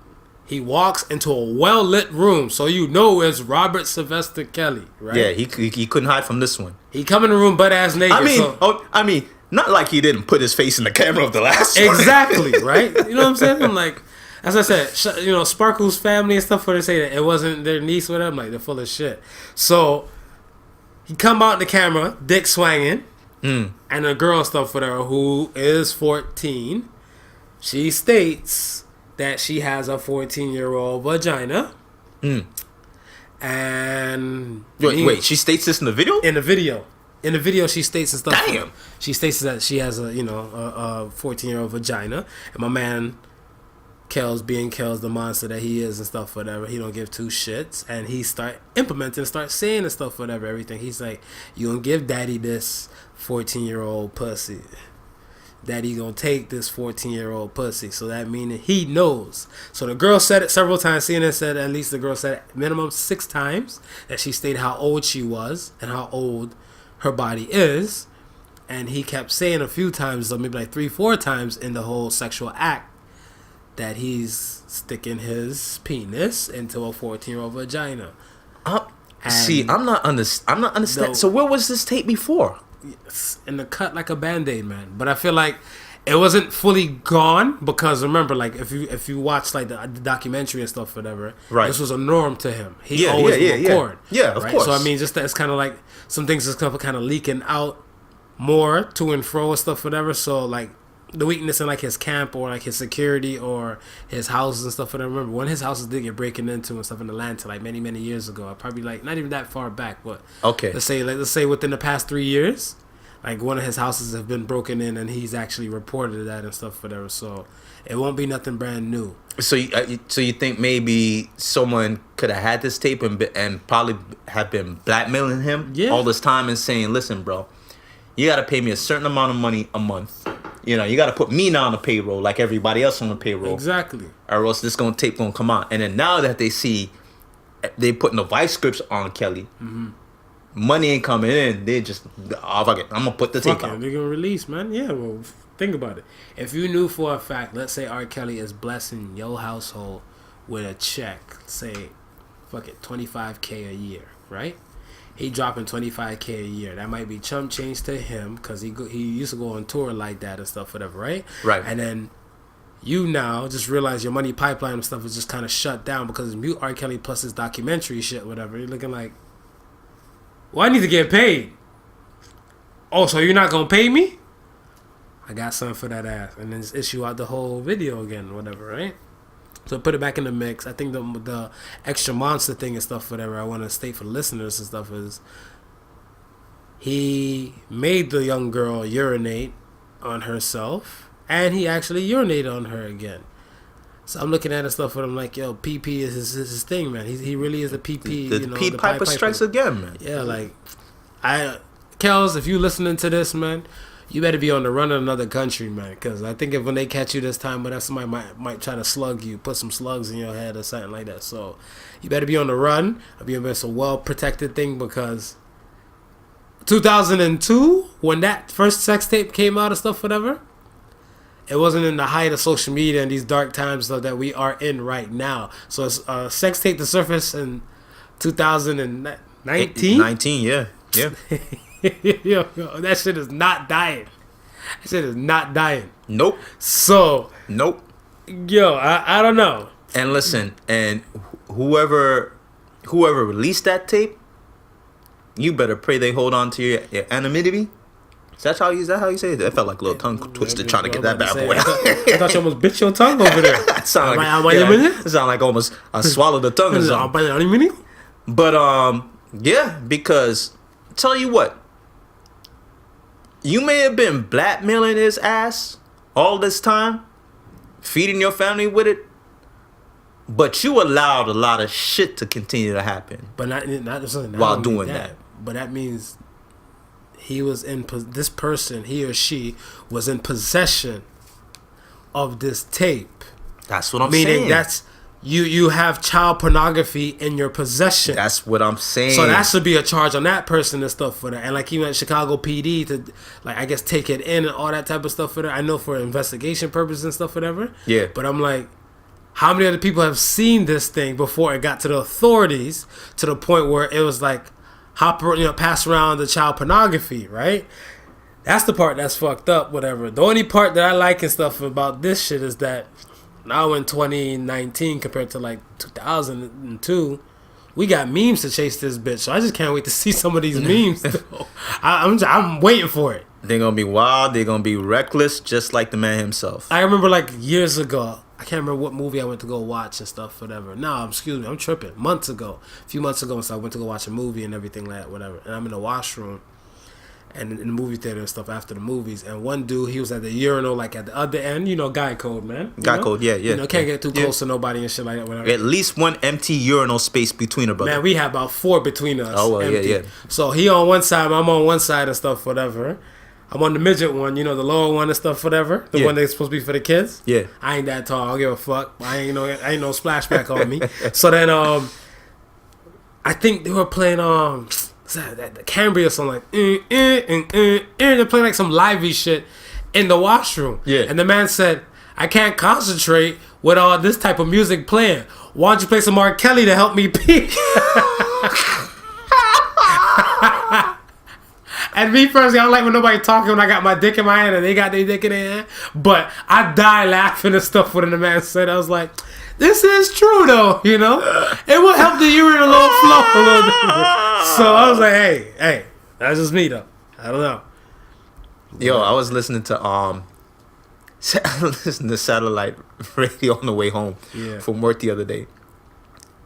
he walks into a well-lit room, so it's Robert Sylvester Kelly, right? Yeah, he couldn't hide from this one. He come in the room butt-ass naked. I mean, not like he didn't put his face in the camera of the last one. Exactly, right? You know what I'm saying? I'm like, as I said, Sparkle's family and stuff, where they say that it wasn't their niece, whatever, I'm like, they're full of shit. So, he come out in the camera, dick swanging, and a girl and stuff, whatever, who is 14, she states that she has a 14-year-old vagina. And... Wait, she states this in the video? In the video, she states and stuff. Damn. She states that she has a 14-year-old vagina. And my man, Kels, the monster that he is and stuff, whatever, he don't give two shits. And he start saying and stuff, whatever, everything. He's like, you gonna give daddy this 14-year-old pussy. Daddy gonna take this 14-year-old pussy. So that meaning he knows. So the girl said it several times. CNN said at least the girl said it minimum 6 times that she stated how old she was and how old her body is. And he kept saying a few times, so maybe like 3-4 times in the whole sexual act, that he's sticking his penis into a 14-year-old vagina. I'm not understanding. So where was this tape before? In the cut like a Band-Aid, man. But I feel like it wasn't fully gone because remember, like if you watch like the documentary and stuff, whatever, right? This was a norm to him. He always record. Yeah, of course. So I mean, just that it's kind of like some things is kind of leaking out more to and fro and stuff, whatever. So like the weakness in like his camp or like his security or his houses and stuff. And I remember when his houses did get breaking into and stuff in Atlanta like many years ago. Probably like not even that far back, but okay. Let's say within the past 3 years, like one of his houses have been broken in and he's actually reported that and stuff, whatever. So it won't be nothing brand new. So you think maybe someone could have had this tape and probably have been blackmailing him all this time and saying, listen, bro, you got to pay me a certain amount of money a month. You know, you got to put me now on the payroll like everybody else on the payroll. Exactly. Or else this tape going to come out. And then now that they see they putting the vice scripts on Kelly, money ain't coming in, they just, oh, fuck it, I'm going to put the tape out. They're going to release, man. Yeah, well, think about it. If you knew for a fact, let's say R. Kelly is blessing your household with a check, say, fuck it, $25K a year, right? He dropping $25K a year. That might be chump change to him because he used to go on tour like that and stuff, whatever, right? Right. And then you now just realize your money pipeline and stuff is just kind of shut down because it's mute R. Kelly plus his documentary shit, whatever. You're looking like, well, I need to get paid. Oh, so you're not going to pay me? I got something for that ass. And then just issue out the whole video again, whatever, right? So put it back in the mix. I think the extra monster thing and stuff, whatever I want to state for the listeners and stuff is he made the young girl urinate on herself and he actually urinated on her again. So I'm looking at the stuff and I'm like, yo, PP is his thing, man. He really is a PP. The Pete Piper strikes again, man. Yeah, like, Kels, if you listening to this, man, you better be on the run in another country, man. Because I think when they catch you this time, but somebody might try to slug you, put some slugs in your head or something like that. So you better be on the run. It's a well-protected thing because 2002, when that first sex tape came out and stuff, whatever, it wasn't in the height of social media and these dark times that we are in right now. So it's a sex tape to surface in 2019. 19, yeah. Yo, that shit is not dying. That shit is not dying. Nope. So. Nope. Yo, I don't know. And listen, and whoever released that tape, you better pray they hold on to your anonymity. Is that how you say it? That felt like a little tongue twister trying to get that bad boy. I thought you almost bit your tongue over there. It sounded like almost I swallowed the tongue or something. But yeah, because tell you what, you may have been blackmailing his ass all this time, feeding your family with it, but you allowed a lot of shit to continue to happen. But not while doing that. But that means he was this person, he or she was in possession of this tape. That's what I'm saying. Meaning that's you have child pornography in your possession. That's what I'm saying. So that should be a charge on that person and stuff for that. And like even at Chicago PD to like I guess take it in and all that type of stuff for that. I know for investigation purposes and stuff, whatever. Yeah. But I'm like, how many other people have seen this thing before it got to the authorities to the point where it was like pass around the child pornography, right? That's the part that's fucked up, whatever. The only part that I like and stuff about this shit is that now in 2019 compared to like 2002, we got memes to chase this bitch. So I just can't wait to see some of these memes. I'm waiting for it. They're going to be wild. They're going to be reckless, just like the man himself. I remember like years ago, I can't remember what movie I went to go watch and stuff, whatever. No, excuse me, I'm tripping. A few months ago, so I went to go watch a movie and everything like that, whatever. And I'm in the washroom and in the movie theater and stuff after the movies. And one dude, he was at the urinal, like at the other end, guy code, man. Guy code, yeah. Can't get too close to nobody and shit like that, whatever. At least one empty urinal space between us, brother. Man, we have about 4 between us. Oh, well, empty. Yeah. So he on one side, I'm on one side and stuff, whatever. I'm on the midget one, the lower one and stuff, whatever. The one that's supposed to be for the kids. Yeah. I ain't that tall. I don't give a fuck. I ain't no splashback on me. So then, I think they were playing the Cambria song like they're playing like some lively shit in the washroom. Yeah. And the man said, I can't concentrate with all this type of music playing. Why don't you play some R. Kelly to help me pee? And me personally, I don't like when nobody talking when I got my dick in my hand and they got their dick in their hand. But I die laughing and stuff when the man said. I was like, this is true though, It will help the urine a little flow a little bit. So I was like, hey, that's just me though. I don't know. Yo, I was listening to satellite radio on the way home from work the other day.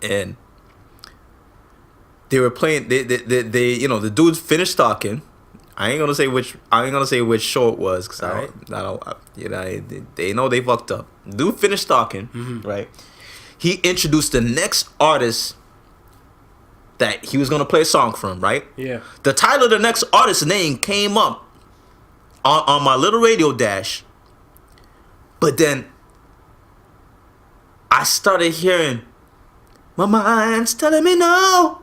And they were playing they the dudes finished talking. I ain't gonna say which show it was because they know they fucked up. Dude finished talking, right? He introduced the next artist that he was gonna play a song for him, right? Yeah. The title of the next artist's name came up on my little radio dash, but then I started hearing, my mind's telling me no,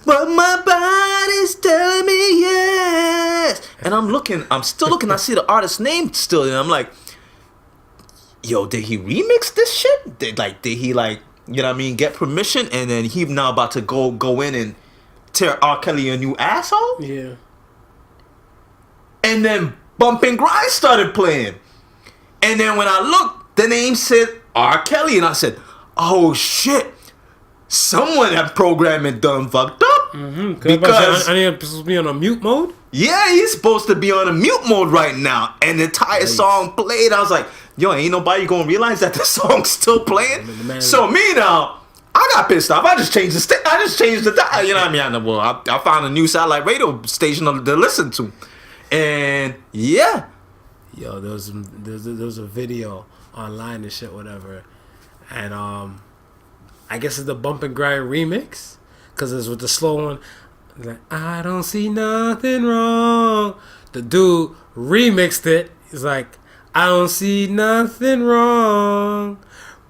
but my body's telling me yes. And I'm still looking, I see the artist's name still, and I'm like, yo, did he remix this shit? Did he you know what I mean, get permission, and then he now about to go in and tear R. Kelly a new asshole? Yeah. And then Bump and Grind started playing. And then when I looked, the name said R. Kelly, and I said, oh shit, someone had programming done fucked up. Mm-hmm. Because I need to be on a mute mode. yeah, he's supposed to be on a mute mode right now. And the entire song played. I was like, yo, ain't nobody gonna realize that the song's still playing. So me now, I got pissed off. I just changed the dial. You know what I mean? I found a new satellite radio station to listen to. And yeah. Yo, there was a video online and shit, whatever. And I guess it's the Bump and Grind remix. Cause it's with the slow one. Like, I don't see nothing wrong. The dude remixed it. He's like, I don't see nothing wrong.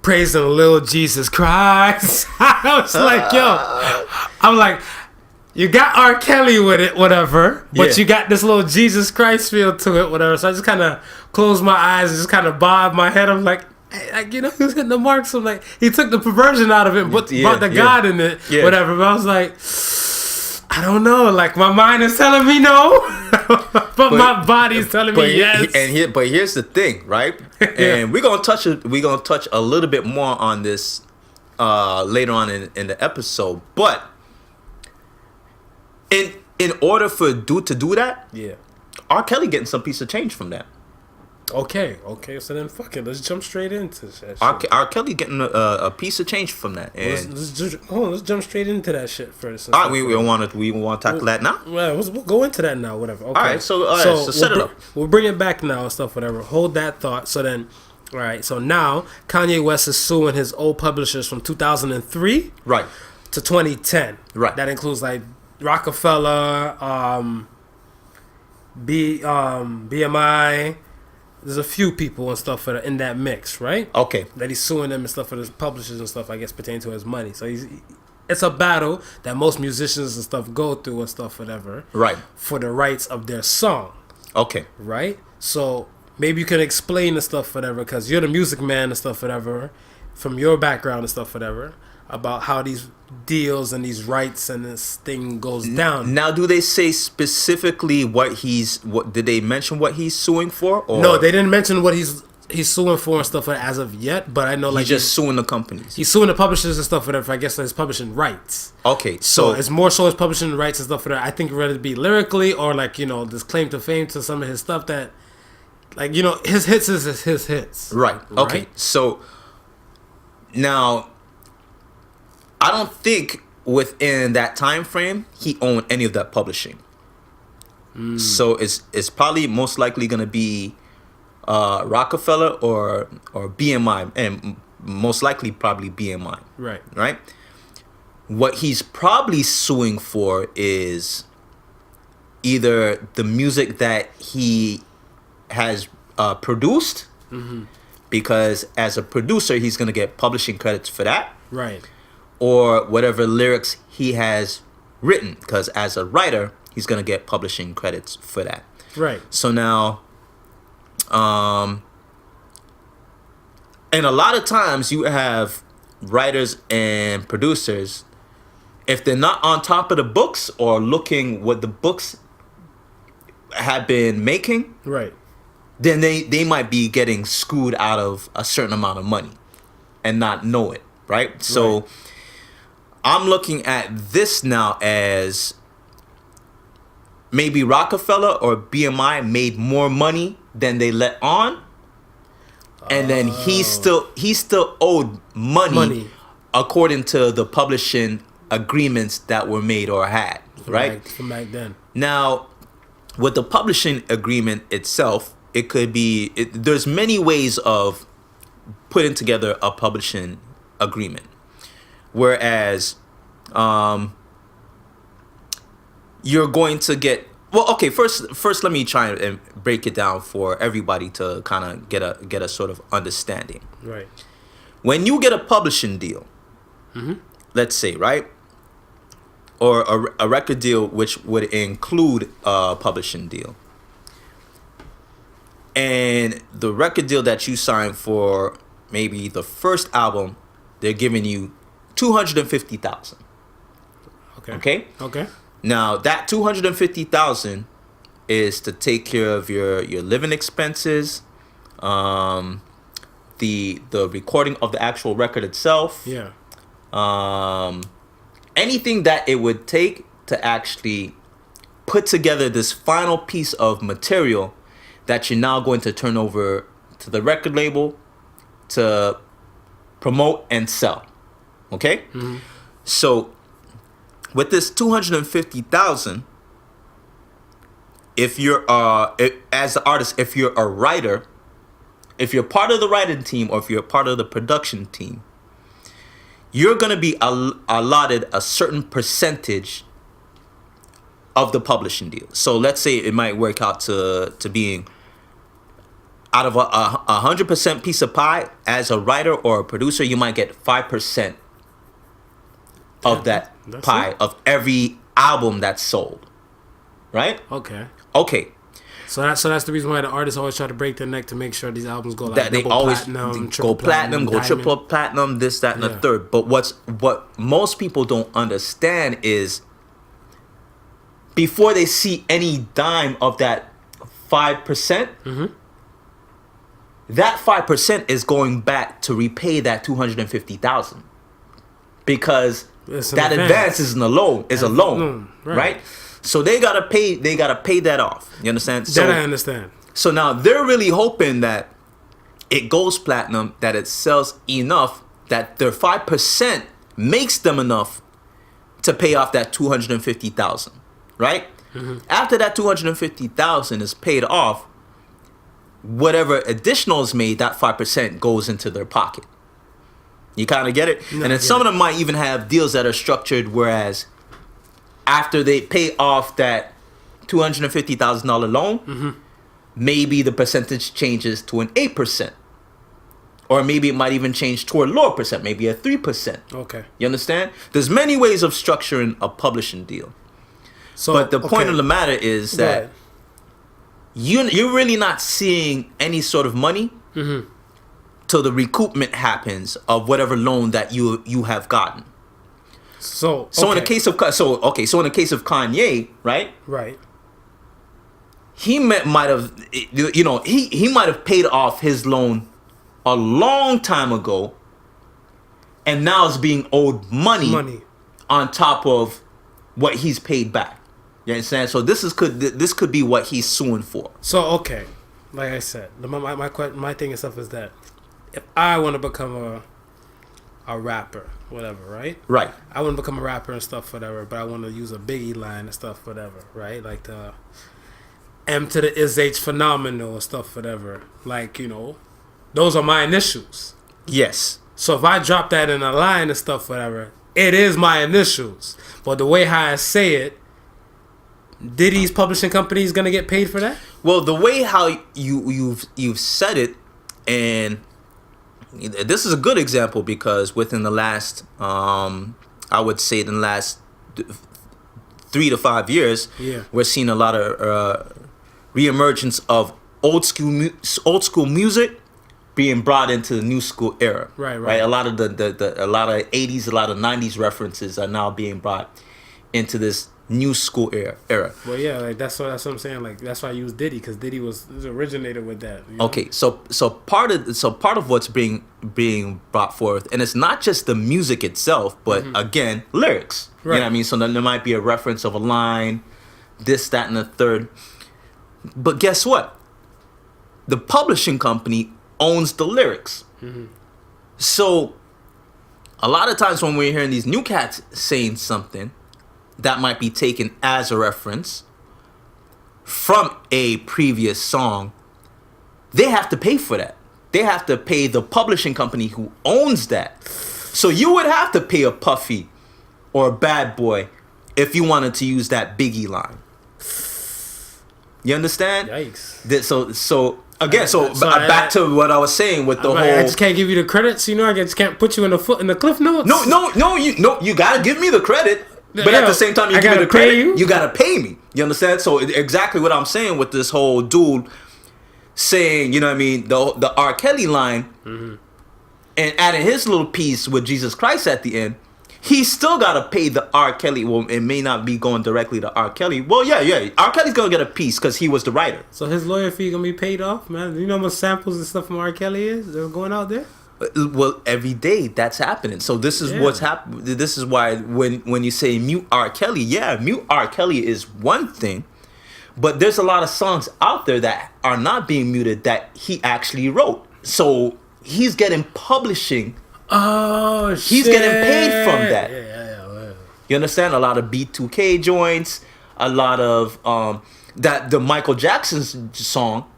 Praising the little Jesus Christ. I was like, yo. I'm like, you got R. Kelly with it, whatever. But you got this little Jesus Christ feel to it, whatever. So I just kind of closed my eyes and just kind of bobbed my head. I'm like, you know, he was hitting the mark. So like, he took the perversion out of it, but brought the God in it, whatever. But I was like, I don't know. Like, my mind is telling me no, but my body's telling me yes. But here's the thing, right? And we're gonna touch a little bit more on this later on in the episode. But in order for dude to do that, R. Kelly getting some piece of change from that. Okay. So then, fuck it. Let's jump straight into that shit. R. Kelly getting a piece of change from that. And let's jump straight into that shit first. All right, we want to tackle that now. Well, we'll go into that now. Whatever. Okay. All right. So set it up. We'll bring it back now and stuff. Whatever. Hold that thought. So then, all right. So now Kanye West is suing his old publishers from 2003 to 2010. Right. That includes like Rockefeller, BMI. There's a few people and stuff that are in that mix, right? Okay. That he's suing them and stuff for his publishers and stuff, I guess, pertaining to his money. So it's a battle that most musicians and stuff go through and stuff, whatever. Right. For the rights of their song. Okay. Right? So maybe you can explain the stuff, whatever, because you're the music man and stuff, whatever, from your background and stuff, whatever, about how these deals and these rights and this thing goes down. Now, do they say specifically what did they mention what he's suing for? Or? No, they didn't mention what he's suing for and stuff as of yet, but I know he's just suing the companies. He's suing the publishers and stuff, whatever. I guess his publishing rights. Okay, so it's more so his publishing rights and stuff. I think rather be lyrically or like, you know, this claim to fame to some of his stuff that, like, you know, his hits is his hits. Right. Okay. So now, I don't think within that time frame he owned any of that publishing. So it's probably most likely going to be Rockefeller or BMI, and most likely probably BMI. Right. What he's probably suing for is either the music that he has produced, because as a producer he's going to get publishing credits for that. Right. Or whatever lyrics he has written, because as a writer, he's going to get publishing credits for that. Right. So now, and a lot of times you have writers and producers, if they're not on top of the books or looking what the books have been making, right, then they might be getting screwed out of a certain amount of money and not know it, right? So... Right. I'm looking at this now as maybe Rockefeller or BMI made more money than they let on, and then he still owed money according to the publishing agreements that were made or had, right? From back then. Now, with the publishing agreement itself, it could be there's many ways of putting together a publishing agreement. Whereas you're going to get, well, okay, first let me try and break it down for everybody to kind of get a sort of understanding. Right. When you get a publishing deal, let's say, right, or a record deal which would include a publishing deal, and the record deal that you sign for maybe the first album, they're giving you $250,000. Okay. Now that $250,000 is to take care of your living expenses, the recording of the actual record itself. Yeah. Anything that it would take to actually put together this final piece of material that you're now going to turn over to the record label to promote and sell. Okay? So with this $250,000, if you're as the artist, if you're a writer, if you're part of the writing team or if you're part of the production team, you're going to be allotted a certain percentage of the publishing deal. So let's say it might work out to being out of a 100% piece of pie. As a writer or a producer, you might get 5% of that pie of every album that's sold. Right? Okay. So that's the reason why the artists always try to break their neck to make sure these albums go like that they always platinum, go platinum, go diamond. triple platinum, this, that, and the third. But what most people don't understand is before they see any dime of that 5%, that 5% is going back to repay that $250,000 because that advance is a loan, right? So they gotta pay that off. You understand? So, that I understand. So now they're really hoping that it goes platinum, that it sells enough that their 5% makes them enough to pay off that $250,000, right? After that $250,000 is paid off, whatever additional is made, that 5% goes into their pocket. You kind of get it? And then some of them might even have deals that are structured whereas after they pay off that $250,000 loan, maybe the percentage changes to an 8%. Or maybe it might even change to a lower percent, maybe a 3%. Okay. You understand? There's many ways of structuring a publishing deal. So, but the point of the matter is that you're really not seeing any sort of money till the recoupment happens of whatever loan that you have gotten. So in the case of Kanye, right? Right. He might have paid off his loan a long time ago, and now is being owed money on top of what he's paid back. You understand? So this could be what he's suing for. So like I said, my thing and stuff is that if I want to become a rapper, whatever, right? Right. I want to become a rapper and stuff, whatever, but I want to use a Biggie line and stuff, whatever, right? Like the M to the is H phenomenal and stuff, whatever. Like, those are my initials. Yes. So if I drop that in a line and stuff, whatever, it is my initials. But the way how I say it, Diddy's publishing company is gonna get paid for that? Well, the way how you've said it, and this is a good example because within the last, I would say in the last 3 to 5 years, we're seeing a lot of reemergence of old school music being brought into the new school era. Right. A lot of a lot of 80s, a lot of 90s references are now being brought into this new school era. Well, yeah, like that's what I'm saying. Like that's why I use Diddy because Diddy was originated with that. Okay, so part of what's being brought forth, and it's not just the music itself, but again, lyrics. Right. You know what I mean? So then there might be a reference of a line, this, that, and the third. But guess what? The publishing company owns the lyrics. So a lot of times when we're hearing these new cats saying something that might be taken as a reference from a previous song, they have to pay for that. They have to pay the publishing company who owns that. So you would have to pay a Puffy or Bad Boy if you wanted to use that Biggie line. You understand? Yikes. So again, back to what I was saying with the whole. I just can't give you the credits. You know, I just can't put you in the cliff notes. No. You gotta give me the credit. But at the same time, you give me the credit. You gotta pay me. You understand? So exactly what I'm saying with this whole dude saying, you know what I mean, the R. Kelly line, and adding his little piece with Jesus Christ at the end. He still gotta pay the R. Kelly. Well, it may not be going directly to R. Kelly. Well, yeah. R. Kelly's gonna get a piece because he was the writer. So his lawyer fee gonna be paid off, man. You know how much samples and stuff from R. Kelly is? They're going out there. Well, every day that's happening. So this is what's happening. This is why when you say mute R. Kelly, mute R. Kelly is one thing, but there's a lot of songs out there that are not being muted that he actually wrote. So he's getting publishing. Oh, he's getting paid from that. Yeah. You understand? A lot of B2K joints, a lot of that the Michael Jackson song.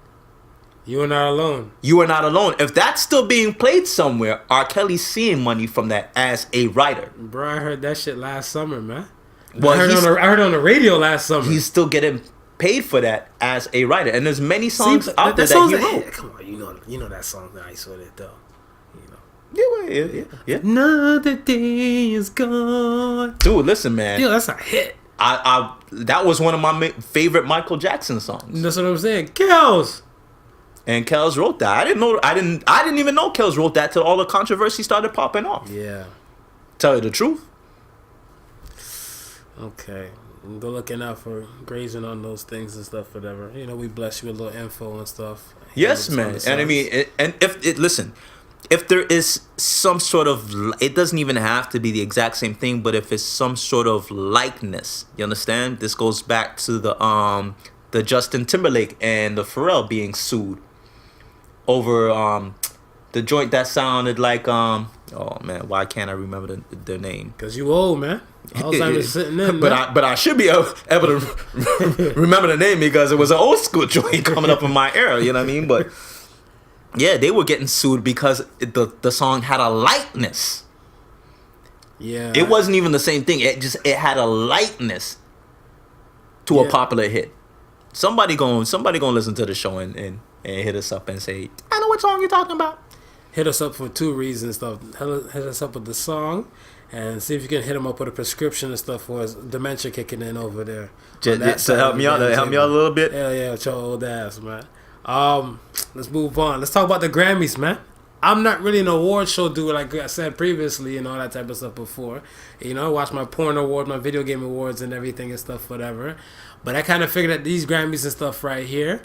You Are Not Alone. You Are Not Alone. If that's still being played somewhere, R. Kelly's seeing money from that as a writer. Bro, I heard that shit last summer, man. Well, I heard it on the radio last summer. He's still getting paid for that as a writer, and there's many songs out there that he wrote. Come on, you know that song's nice with it though. Yeah. Another day is gone. Dude, listen, man. Yo, that's a hit. I that was one of my favorite Michael Jackson songs. That's what I'm saying. Kels. And Kels wrote that. I didn't even know Kels wrote that till all the controversy started popping off. Yeah. Tell you the truth. Okay. Go looking out for grazing on those things and stuff, whatever. You know, we bless you with a little info and stuff. Yes, man. And I mean, if there is some sort of, it doesn't even have to be the exact same thing, but if it's some sort of likeness, you understand? This goes back to the Justin Timberlake and the Pharrell being sued over the joint that sounded like oh man, why can't I remember the name? Because you old, man. Alzheimer's sitting in, but I should be able to remember the name because it was an old school joint coming up in my era, you know what I mean? But yeah, they were getting sued because the song had a likeness. Yeah. It wasn't even the same thing. It had a likeness to a popular hit. Somebody gonna listen to the show and hit us up and say, I know what song you're talking about. Hit us up for 2 reasons, stuff. Hit us up with the song and see if you can hit them up with a prescription and stuff for his dementia kicking in over there. Just to help me out a little bit. Hell yeah, with your old ass, man. Let's move on. Let's talk about the Grammys, man. I'm not really an award show dude, like I said previously, and all that type of stuff before. You know, I watch my porn award, my video game awards, and everything and stuff, whatever. But I kind of figured that these Grammys and stuff right here,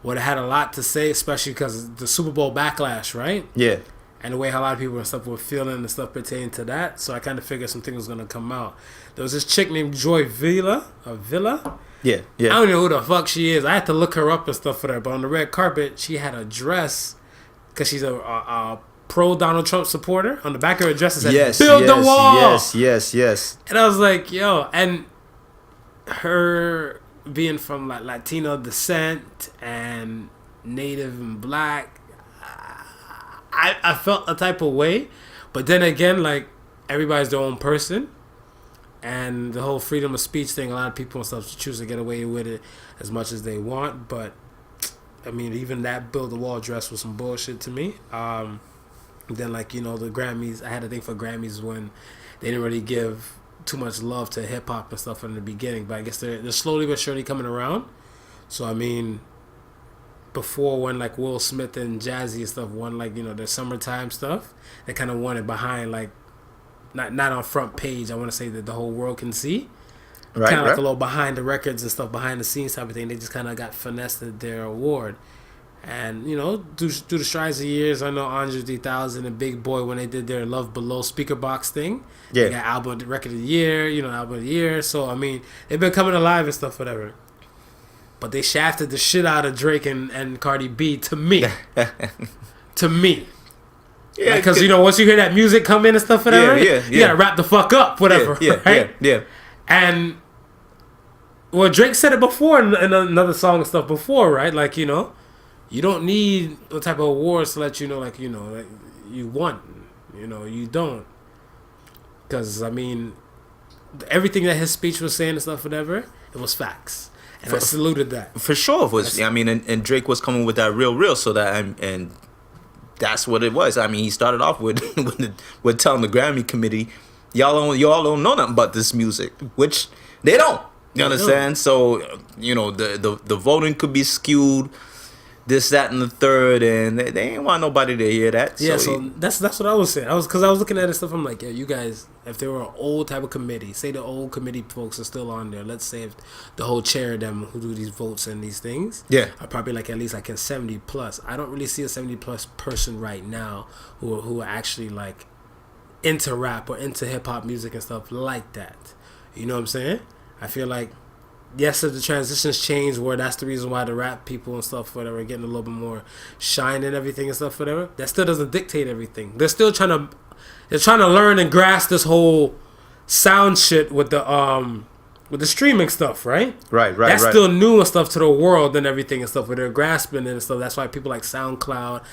would have had a lot to say, especially because of the Super Bowl backlash, right? Yeah. And the way a lot of people and stuff were feeling and stuff pertaining to that. So I kind of figured something was going to come out. There was this chick named Joy Villa. Yeah. I don't know who the fuck she is. I had to look her up and stuff for that. But on the red carpet, she had a dress because she's a pro Donald Trump supporter. On the back of her dress, it said, "Build the wall." Yes. And I was like, yo, and her being from like Latino descent and Native and Black, I felt a type of way. But then again, like, everybody's their own person. And the whole freedom of speech thing, a lot of people and stuff choose to get away with it as much as they want. But, I mean, even that Build the Wall dress was some bullshit to me. Then, like, you know, the Grammys, I had a thing for Grammys when they didn't really give too much love to hip-hop and stuff in the beginning. But I guess they're slowly but surely coming around. So, I mean, before when, like, Will Smith and Jazzy and stuff won, like, you know, their summertime stuff, they kind of won it behind, like, not on front page. I want to say that the whole world can see. Right, kind of like a little behind the records and stuff, behind the scenes type of thing. They just kind of got finessed at their award. And, you know, through the strides of years, I know Andre 3000 and Big Boy, when they did their Love Below speaker box thing, they got album record of the year, you know, album of the year. So, I mean, they've been coming alive and stuff, whatever. But they shafted the shit out of Drake and Cardi B, to me. To me. Yeah, because, you know, once you hear that music come in and stuff, whatever, you gotta wrap the fuck up, whatever, right? Yeah. And, well, Drake said it before in another song and stuff before, right? Like, you know, you don't need a type of awards to let you know, like, you know, like you won. You know, you don't. Because, I mean, everything that his speech was saying and stuff, whatever, it was facts. And I saluted that. For sure. And Drake was coming with that real, so that, and that's what it was. I mean, he started off with with telling the Grammy committee, y'all don't know nothing about this music, which they don't. You understand? So, the voting could be skewed, this, that, and the third, and they ain't want nobody to hear that. Yeah, so that's what I was saying. Because I was looking at this stuff, I'm like, yeah, you guys, if there were an old type of committee, say the old committee folks are still on there, let's say if the whole chair of them who do these votes and these things, are probably like at least like a 70 plus. I don't really see a 70 plus person right now who are actually like into rap or into hip hop music and stuff like that. You know what I'm saying? I feel like, yes, if the transitions change where that's the reason why the rap people and stuff, whatever, are getting a little bit more shine and everything and stuff, whatever, that still doesn't dictate everything. They're still trying to learn and grasp this whole sound shit with the streaming stuff, right? Right. That's still new and stuff to the world and everything and stuff where they're grasping it and stuff. That's why people like SoundCloud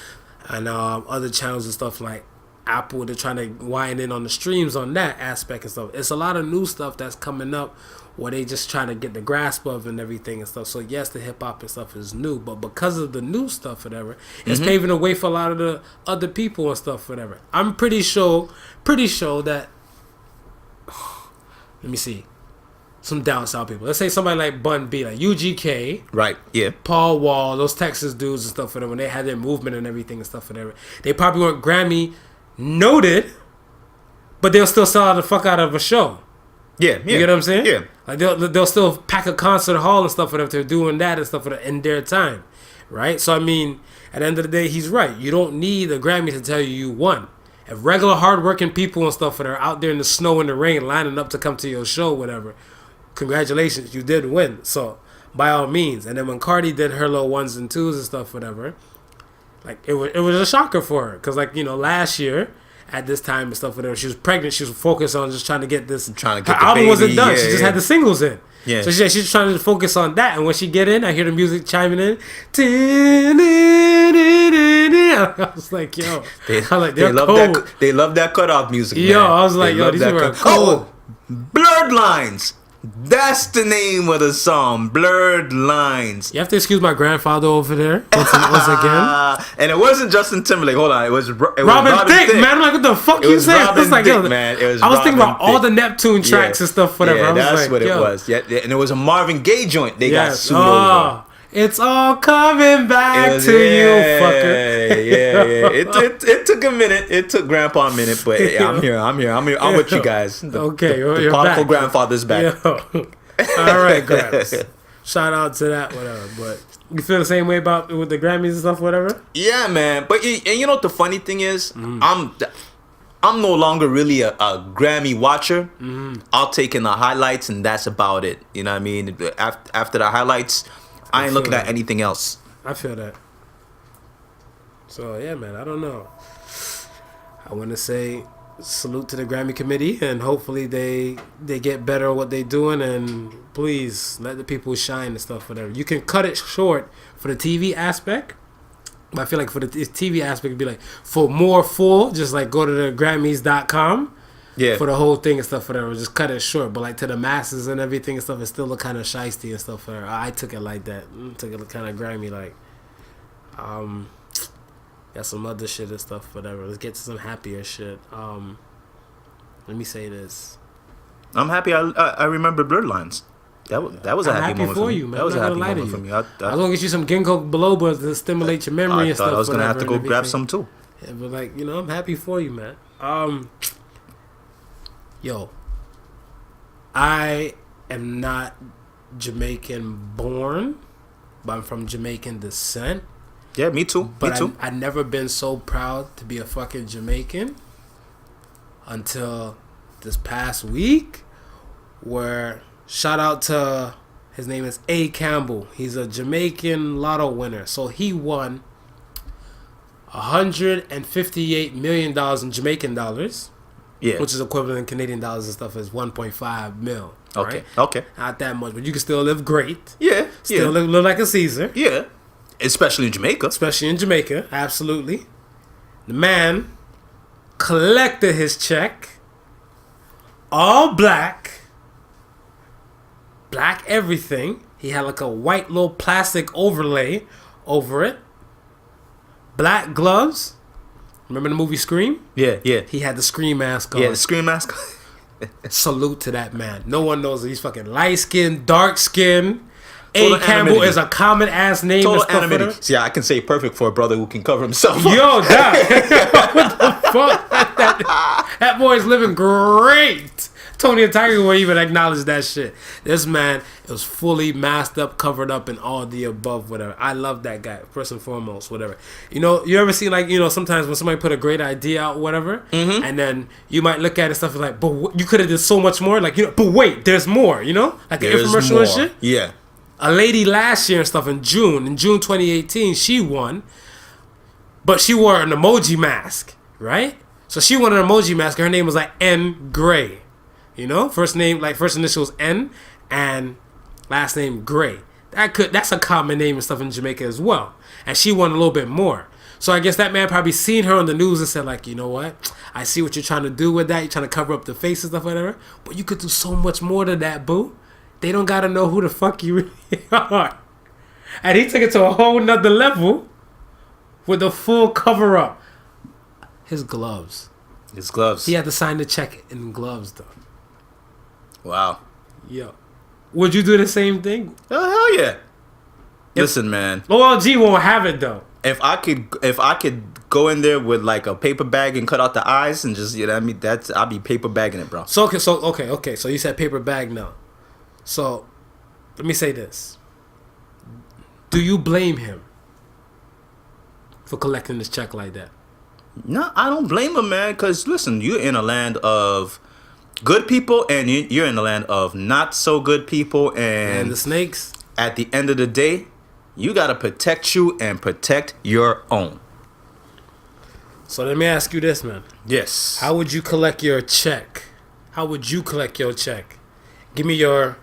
and other channels and stuff like Apple, they're trying to wind in on the streams on that aspect and stuff. It's a lot of new stuff that's coming up where they just trying to get the grasp of and everything and stuff. So yes, the hip hop and stuff is new, but because of the new stuff, whatever, it's paving the way for a lot of the other people and stuff, whatever. I'm pretty sure that. Let me see, some down south people. Let's say somebody like Bun B, like UGK, right? Yeah, Paul Wall, those Texas dudes and stuff, whatever. When they had their movement and everything and stuff, whatever, they probably weren't Grammy noted, but they'll still sell out the fuck out of a show. Yeah. You get what I'm saying? Yeah. Like they'll still pack a concert hall and stuff if they're doing that and stuff in their time, right? So I mean, at the end of the day, he's right. You don't need a Grammy to tell you won. If regular hardworking people and stuff that are out there in the snow and the rain lining up to come to your show, whatever, congratulations, you did win. So by all means. And then when Cardi did her little ones and twos and stuff, whatever, like it was a shocker for her because last year at this time and stuff, whatever, she was pregnant. She was focused on just trying to get this. Her album wasn't done. She just had the singles in. Yeah. So she's trying to focus on that. And when she get in, I hear the music chiming in. I was like, yo, they love that cutoff music. Yo, man. I was like, yo, these people are cool. Blurred Lines. That's the name of the song, Blurred Lines. You have to excuse my grandfather over there once again. And it wasn't Justin Timberlake. Hold on, it was Robin Thicke, man. I'm like, what the fuck you saying? I was like, yo, man. I was thinking about all the Neptune tracks and stuff, whatever. Yeah, I was that's like, what it was. Yeah, and it was a Marvin Gaye joint. They got sued over. It's all coming back to you, fucker. Yeah. It took a minute. It took Grandpa a minute, but I'm here. I'm with you guys. The Podical grandfather's back. All right, Gramps. Shout out to that, whatever. But you feel the same way about with the Grammys and stuff, whatever? Yeah, man. But you know what the funny thing is? I'm no longer really a Grammy watcher. I'll take in the highlights, and that's about it. You know what I mean? After the highlights, I ain't looking at anything else. I feel that. So, yeah, man, I don't know. I want to say salute to the Grammy committee, and hopefully they get better at what they're doing, and please let the people shine and stuff, whatever. You can cut it short for the TV aspect, but I feel like for the TV aspect, it'd be like, for more full, just like go to the Grammys.com. Yeah. For the whole thing and stuff, whatever. Just cut it short. But like to the masses and everything and stuff, it still look kind of shiesty and stuff. Whatever. I took it like that. Took it kind of grimy, like. Got some other shit and stuff, whatever. Let's get to some happier shit. Let me say this. I'm happy. I remember Blurred Lines. That was a happy moment for you, man. That was a happy moment for me. I was gonna get you some ginkgo biloba to stimulate your memory and stuff. I was gonna have to go grab some too. Yeah, but like I'm happy for you, man. Yo, I am not Jamaican born, but I'm from Jamaican descent. Yeah, me too. But me too. I've never been so proud to be a fucking Jamaican until this past week, where shout out to, his name is A. Campbell. He's a Jamaican lotto winner. So he won $158 million in Jamaican dollars. Yeah. Which is equivalent in Canadian dollars and stuff as 1.5 mil. Okay. Right? Okay. Not that much, but you can still live great. Yeah. Still live like a Caesar. Yeah. Especially in Jamaica. Especially in Jamaica. Absolutely. The man collected his check. All black. black everything. He had like a white little plastic overlay over it. Black gloves. Remember the movie Scream? Yeah. He had the Scream mask on. Yeah, the Scream mask. Salute to that man. No one knows that he's fucking light skinned, dark skinned. Total A. Campbell anonymity. is a common ass name. Total and stuff anonymity. for See, I can say perfect for a brother who can cover himself. Yo, that what the fuck? That boy's living great. Tony and Tiger won't even acknowledge that shit. This man was fully masked up, covered up, and all the above, whatever. I love that guy, first and foremost, whatever. You know, you ever see, like, you know, sometimes when somebody put a great idea out, whatever, and then you might look at it and stuff like, but you could have did so much more, like, you know, but wait, there's more, you know? Like There's an infomercial more. and shit. Yeah. A lady last year and stuff in June 2018, she won, but she wore an emoji mask, right? So she won an emoji mask. Her name was like N Gray, you know, first name like first initials N and last name Gray. That's a common name and stuff in Jamaica as well. And she won a little bit more. So I guess that man probably seen her on the news and said like, you know what? I see what you're trying to do with that. You're trying to cover up the face and stuff, whatever. But you could do so much more to that, boo. They don't gotta know who the fuck you really are. And he took it to a whole nother level with the full cover up. His gloves. His gloves. He had to sign the check in gloves though. Wow. Yo. Would you do the same thing? Oh, hell yeah. Listen, man. OLG won't have it though. If I could go in there with like a paper bag and cut out the eyes and just, you know what I mean, I'll be paper bagging it, bro. So okay. So you said paper bag now. So let me say this. Do you blame him for collecting this check like that? No, I don't blame him, man, because listen, you're in a land of good people and you're in a land of not so good people, And the snakes? at the end of the day, you got to protect you and protect your own. So let me ask you this, man. Yes. How would you collect your check? How would you collect your check? Give me your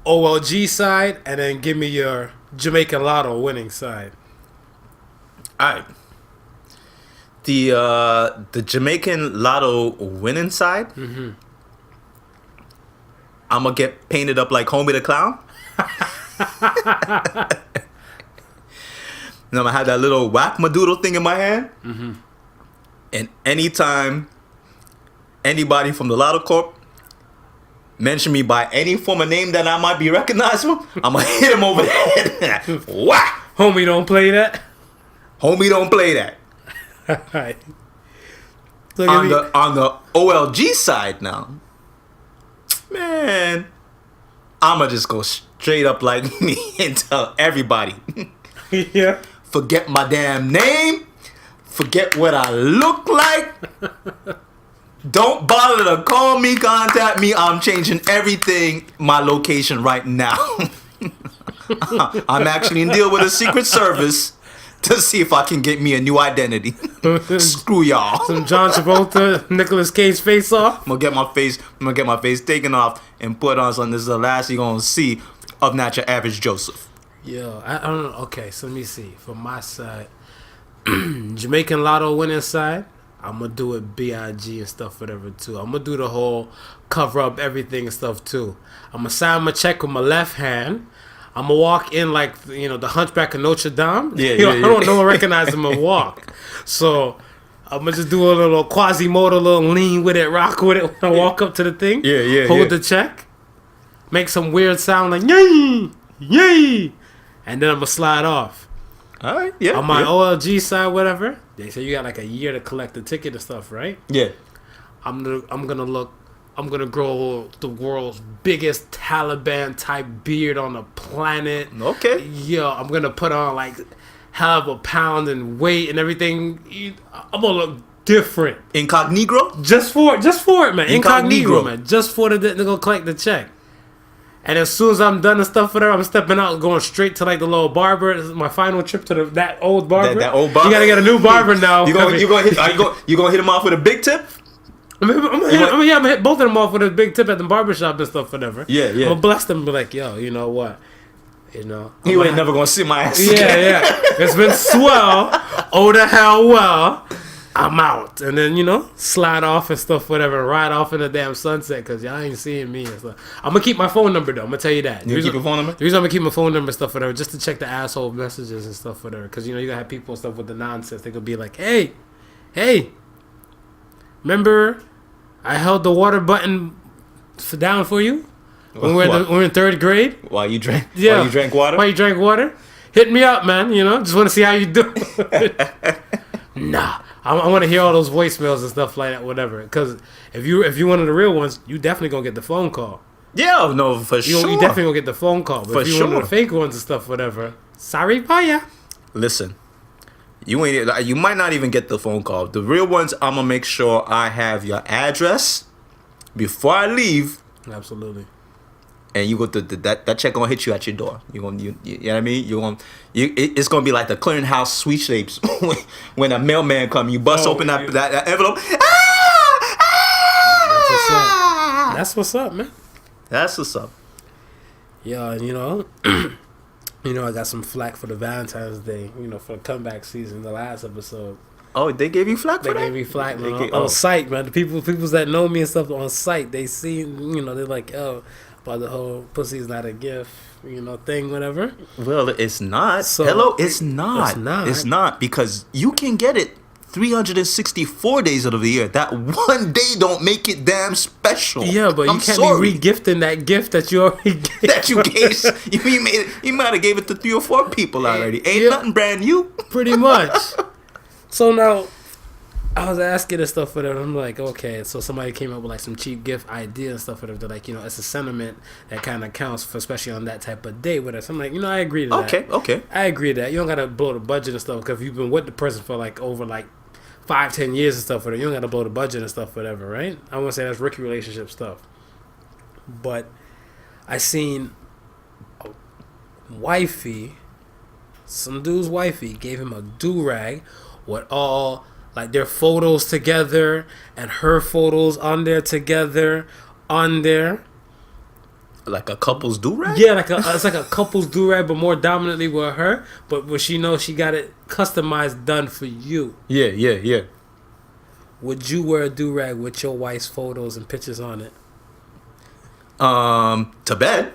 OLG side and then give me your Jamaican Lotto winning side. All right. The Jamaican Lotto winning side, I'm going to get painted up like Homie the Clown. And I'm going to have that little whack-madoodle thing in my hand. And anytime anybody from the Lotto Corp mention me by any form of name that I might be recognizable, I'm going to hit him over the head. Whack! Homie, don't play that. Homie, don't play that. Alright. So On the OLG side now, man, I'ma just go straight up like me and tell everybody, yeah. forget my damn name, forget what I look like, don't bother to call me, contact me, I'm changing everything, my location right now. I'm actually in deal with the Secret Service to see if I can get me a new identity. Screw y'all. Some John Travolta, Nicolas Cage face off. I'm gonna get my face taken off and put on something. This is the last you're gonna see of not your average Joseph. Yo, I don't know. Okay, so let me see. From my side, Jamaican Lotto winning side, I'm gonna do it B.I.G. and stuff, whatever too. I'm gonna do the whole cover up everything and stuff too. I'm gonna sign my check with my left hand. I'm gonna walk in like, you know, the Hunchback of Notre Dame. Yeah, You know, yeah. I don't know, recognize him and walk. So I'm gonna just do a little Quasimodo, little lean with it, rock with it when I walk up to the thing. Yeah, Hold yeah. the check, make some weird sound like yay, yay, and then I'm gonna slide off. All right, yeah. On my yeah. OLG side, whatever, they say you got like a year to collect the ticket and stuff, right? Yeah. I'm gonna grow the world's biggest Taliban type beard on the planet. Okay. Yo, I'm gonna put on like hell of a pound and weight and everything. I'm gonna look different. Incognito? Just for it, man. Incognito. Man. Just for they're gonna collect the check. And as soon as I'm done and stuff with her, I'm stepping out, going straight to like the little barber. This is my final trip to that old barber. That old barber. You gotta get a new barber now. You gonna hit him off with a big tip? I'm gonna hit both of them off with a big tip at the barbershop and stuff, whatever. Yeah. I'm gonna bless them and be like, yo, you know what? You know. You ain't never gonna see my ass Yeah, again. yeah. It's been swell. Oh, the hell well. I'm out. And then, slide off and stuff, whatever, ride off in the damn sunset because y'all ain't seeing me and stuff. I'm going to keep my phone number, though. I'm going to tell you that. You keep your phone number? The reason I'm going to keep my phone number and stuff, whatever, just to check the asshole messages and stuff, whatever. Because, you got to have people and stuff with the nonsense. They could be like, hey, remember I held the water button down for you when we're in third grade? While you drank water? While you drank water? Hit me up, man. Just want to see how you do. Nah. I want to hear all those voicemails and stuff like that, whatever. Because if you one of the real ones, you definitely gonna get the phone call. Yeah, no, for sure. You definitely gonna get the phone call. But for if you sure. one of the fake ones and stuff, whatever. Sorry, ya. Listen, you might not even get the phone call. The real ones, I'm gonna make sure I have your address before I leave. Absolutely. And you go to that check gonna hit you at your door. You know what I mean? It's gonna be like the clearinghouse sweet shapes when a mailman come. You bust open that envelope. That's what's up, man. That's what's up. Yeah, and I got some flack for the Valentine's Day. For the comeback season, the last episode. Oh, they gave you flack for that? They gave me flack, man. On site, man. The people that know me and stuff on site, they see, they're like, oh. About the whole pussy's not a gift, thing, whatever. Well, it's not. So, Hello, it's not. It's not. It's not because you can get it 364 days of the year. That one day don't make it damn special. Yeah, but you can't be re-gifting that gift that you already gave. That you gave. You might have gave it to 3 or 4 people already. Ain't nothing brand new. Pretty much. So now, I was asking and stuff for them. I'm like, okay, so somebody came up with like some cheap gift idea and stuff for them. They're like, it's a sentiment that kind of counts for, especially on that type of date with us. I'm like, I agree to that. Okay. I agree to that. You don't gotta blow the budget and stuff because you've been with the person for like over like 5-10 years and stuff for them. You don't gotta blow the budget and stuff, whatever, right? I want to say that's rookie relationship stuff. But I seen a wifey, some dude's wifey gave him a do-rag with all like their photos together and her photos on there together on there. Like a couple's do-rag? Yeah, it's like a couple's do-rag, but more dominantly with her. But when she knows she got it customized, done for you. Yeah. Would you wear a do-rag with your wife's photos and pictures on it? To bed.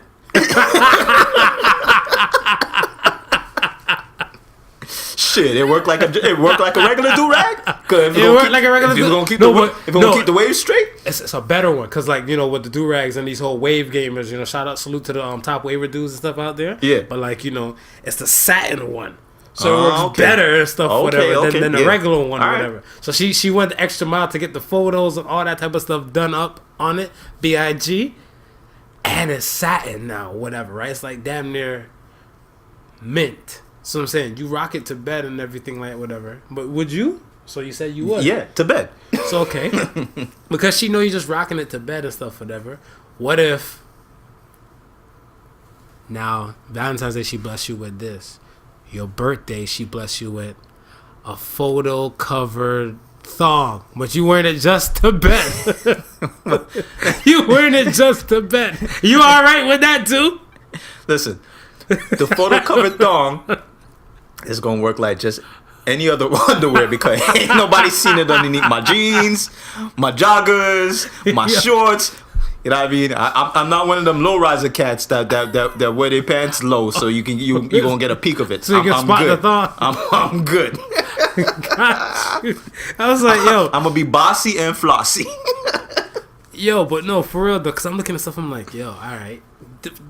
Shit, it worked like a regular do-rag. It worked like a regular. If you're gonna keep the waves straight, it's a better one because with the do-rags and these whole wave gamers, shout out, salute to the top waver dudes and stuff out there. Yeah, but it's the satin one, so it works better and stuff, whatever, than the regular one or whatever. Right. So she went the extra mile to get the photos and all that type of stuff done up on it, BIG, and it's satin now, whatever, right? It's like damn near mint. So I'm saying you rock it to bed and everything like whatever. But would you? So you said you would. Yeah, to bed. So okay, because she know you just rocking it to bed and stuff whatever. What if now Valentine's Day she bless you with this, your birthday she bless you with a photo covered thong, but you wearing it just to bed. You wearing it just to bed. You all right with that too? Listen, the photo covered thong is gonna work like just any other underwear because ain't nobody seen it underneath my jeans, my joggers, my shorts. You know what I mean? I'm not one of them low riser cats that wear their pants low, so you gonna get a peek of it. So you can spot good. the thong. I'm good. I was like, yo, I'm gonna be bossy and flossy. Yo, but no, for real though, because I'm looking at stuff. I'm like, yo, all right.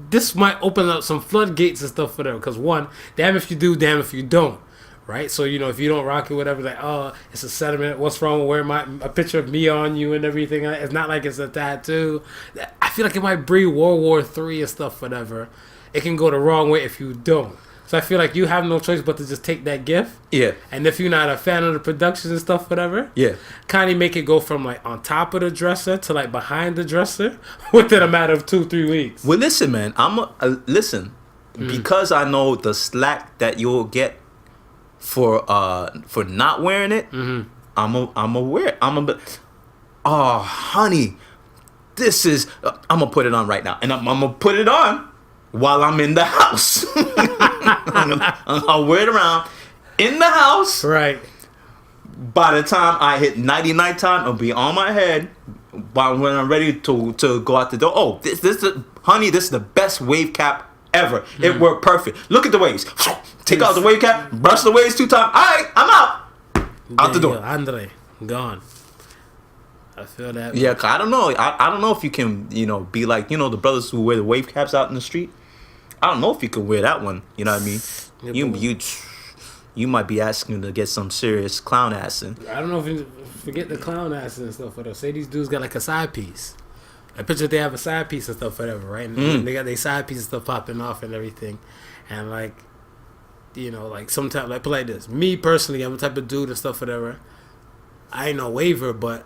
This might open up some floodgates and stuff for them. Because one, damn if you do, damn if you don't, right? So if you don't rock it, whatever, like, oh, it's a sentiment. What's wrong with wearing a picture of me on you and everything? It's not like it's a tattoo. I feel like it might breed World War III and stuff, whatever. It can go the wrong way if you don't. So I feel like you have no choice but to just take that gift. Yeah. And if you're not a fan of the productions and stuff, whatever. Yeah. Kind of make it go from like on top of the dresser to like behind the dresser within a matter of 2-3 weeks. Well, listen, man. Listen. Because I know the slack that you'll get for not wearing it. Mm-hmm. I'm aware. Oh, honey, this is. I'm gonna put it on right now, and I'm gonna put it on while I'm in the house. I'll wear it around in the house. Right. by the time I hit 99 time, it'll be on my head. But when I'm ready to go out the door, oh, this is the best wave cap ever. It worked perfect. Look at the waves. Take out the wave cap, brush the waves 2 times. All right, I'm out the door. Andre, gone. I feel that. Yeah, 'cause I don't know. I don't know if you can, be like, the brothers who wear the wave caps out in the street. I don't know if you can wear that one. You know what I mean? Yeah, you might be asking to get some serious clown ass in. I don't know if you forget the clown ass and stuff. Whatever. Say these dudes got like a side piece. I picture they have a side piece and stuff, whatever, right? And they got their side piece and stuff popping off and everything, and like, like sometimes like this. Me personally, I'm the type of dude and stuff, whatever. I ain't no waver, but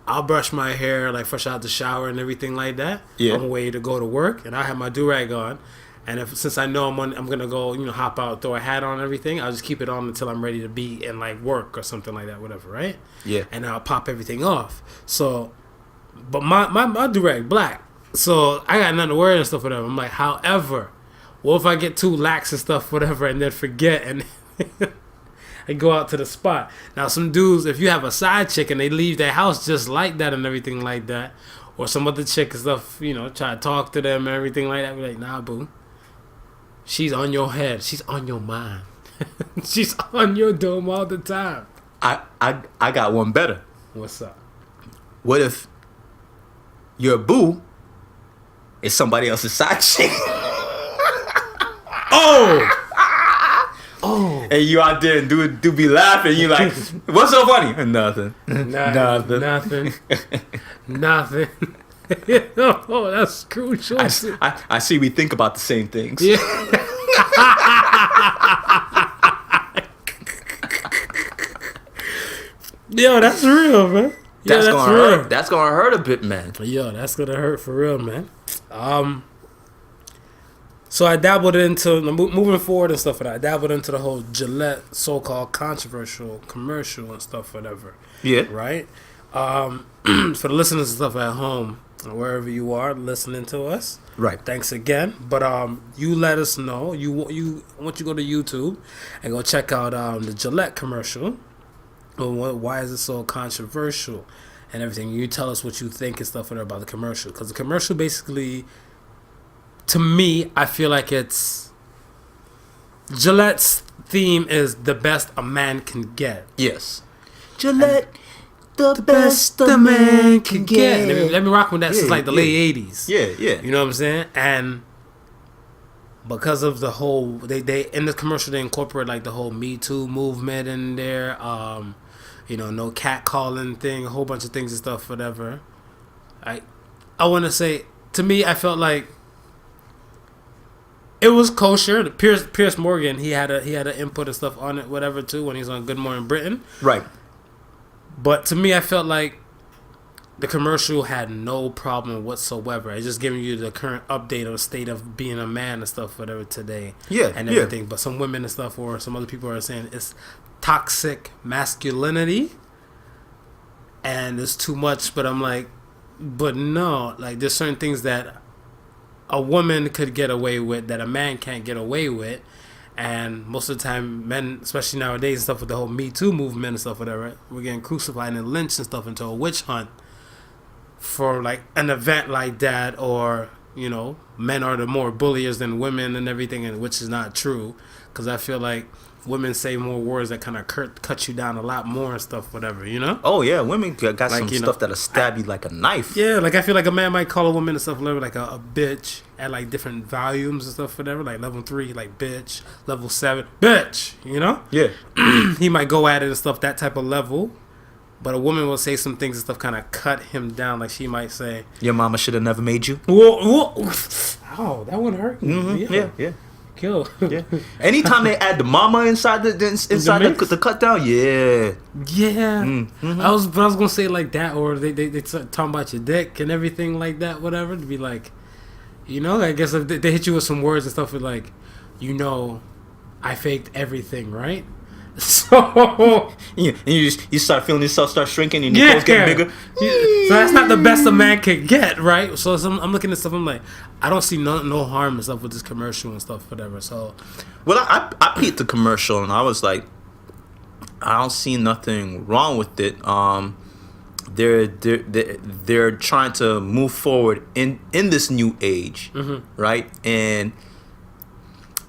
I'll brush my hair like fresh out the shower and everything like that. Yeah. I'm ready to go to work, and I have my do-rag on. And since I know I'm gonna go, hop out, throw a hat on and everything, I'll just keep it on until I'm ready to be in like work or something like that, whatever, right? Yeah. And I'll pop everything off. So, but my do-rag black, so I got nothing to worry and stuff, whatever. I'm like, however, what if I get too lax and stuff, whatever, and then forget and and go out to the spot? Now, some dudes, if you have a side chick and they leave their house just like that and everything like that, or some other chick and stuff, try to talk to them and everything like that, be like, nah, boo. She's on your head. She's on your mind. She's on your dome all the time. I got one better. What's up? What if your boo is somebody else's side chick? Oh! And you out there and do be laughing. You like, what's so funny? Nothing. Nothing. Oh, that's crucial. I see we think about the same things. Yeah. Yo, that's real, man. That's gonna real. hurt. That's gonna hurt a bit, man. Yo, that's gonna hurt for real, man. So I dabbled into moving forward and stuff like that. I dabbled into the whole Gillette so-called controversial commercial and stuff, whatever. Yeah. Right. For the listeners and stuff at home, wherever you are listening to us, right? Thanks again. But you let us know. You once you go to YouTube and go check out the Gillette commercial. Why is it so controversial and everything? You tell us what you think and stuff about the commercial, because the commercial basically, to me, I feel like it's Gillette's theme is the best a man can get. Yes, Gillette. The best a man can get. Let me rock with that since like the late 80s. Yeah. You know what I'm saying? And because of the whole, they in the commercial they incorporate like the whole Me Too movement in there. No catcalling thing, a whole bunch of things and stuff, whatever. I want to say, to me, I felt like it was kosher. Pierce Morgan, he had an input and stuff on it, whatever too, when he was on Good Morning Britain. Right. But to me, I felt like the commercial had no problem whatsoever. It's just giving you the current update of the state of being a man and stuff, whatever, today. Yeah, and everything. But some women and stuff, or some other people are saying it's toxic masculinity and it's too much. But I'm like, but no. Like, there's certain things that a woman could get away with that a man can't get away with. And most of the time, men, especially nowadays and stuff with the whole Me Too movement and stuff, whatever, we're getting crucified and lynched and stuff into a witch hunt for like an event like that, or men are the more bulliers than women and everything, and which is not true, because I feel like women say more words that kind of cut you down a lot more and stuff, whatever, Oh yeah, women got like, some stuff that'll stab you like a knife. Yeah, like I feel like a man might call a woman and stuff, whatever, like a bitch at like different volumes and stuff, whatever. Like level 3, like bitch. Level 7, bitch. Yeah. He might go at it and stuff, that type of level. But a woman will say some things and stuff, kind of cut him down. Like she might say, "Your mama should have never made you." Whoa. Oh, that would hurt. Mm-hmm. Yeah. Kill. Yeah. Anytime they add the mama inside the cut down, yeah. Mm-hmm. I was gonna say like that, or they talking about your dick and everything like that, whatever. To be like, I guess if they hit you with some words and stuff with like, I faked everything, right? So and you start feeling yourself start shrinking and your clothes getting bigger. So that's not the best a man could get, right? So I'm looking at stuff. I'm like, I don't see no harm and stuff with this commercial and stuff, whatever. So, well, I peeped the commercial and I was like, I don't see nothing wrong with it. They're trying to move forward in this new age, right? And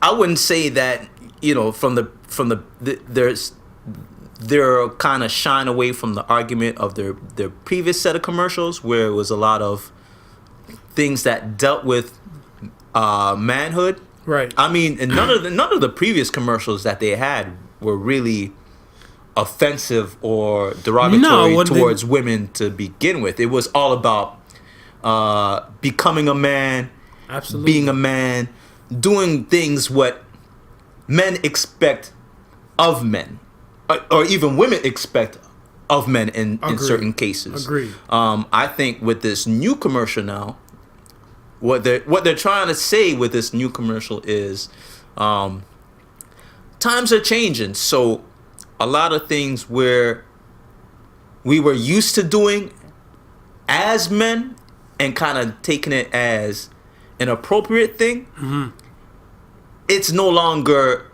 I wouldn't say that, you know, they're kind of shying away from the argument of their previous set of commercials, where it was a lot of things that dealt with manhood. Right. I mean, and none of the previous commercials that they had were really offensive or derogatory towards women to begin with. It was all about becoming a man, Absolutely. being a man, doing things what men expect of men, or even women expect of men in certain cases. Agreed. I think with this new commercial now, what they're trying to say with this new commercial is, times are changing. So a lot of things where we were used to doing as men and kind of taking it as an appropriate thing, it's no longer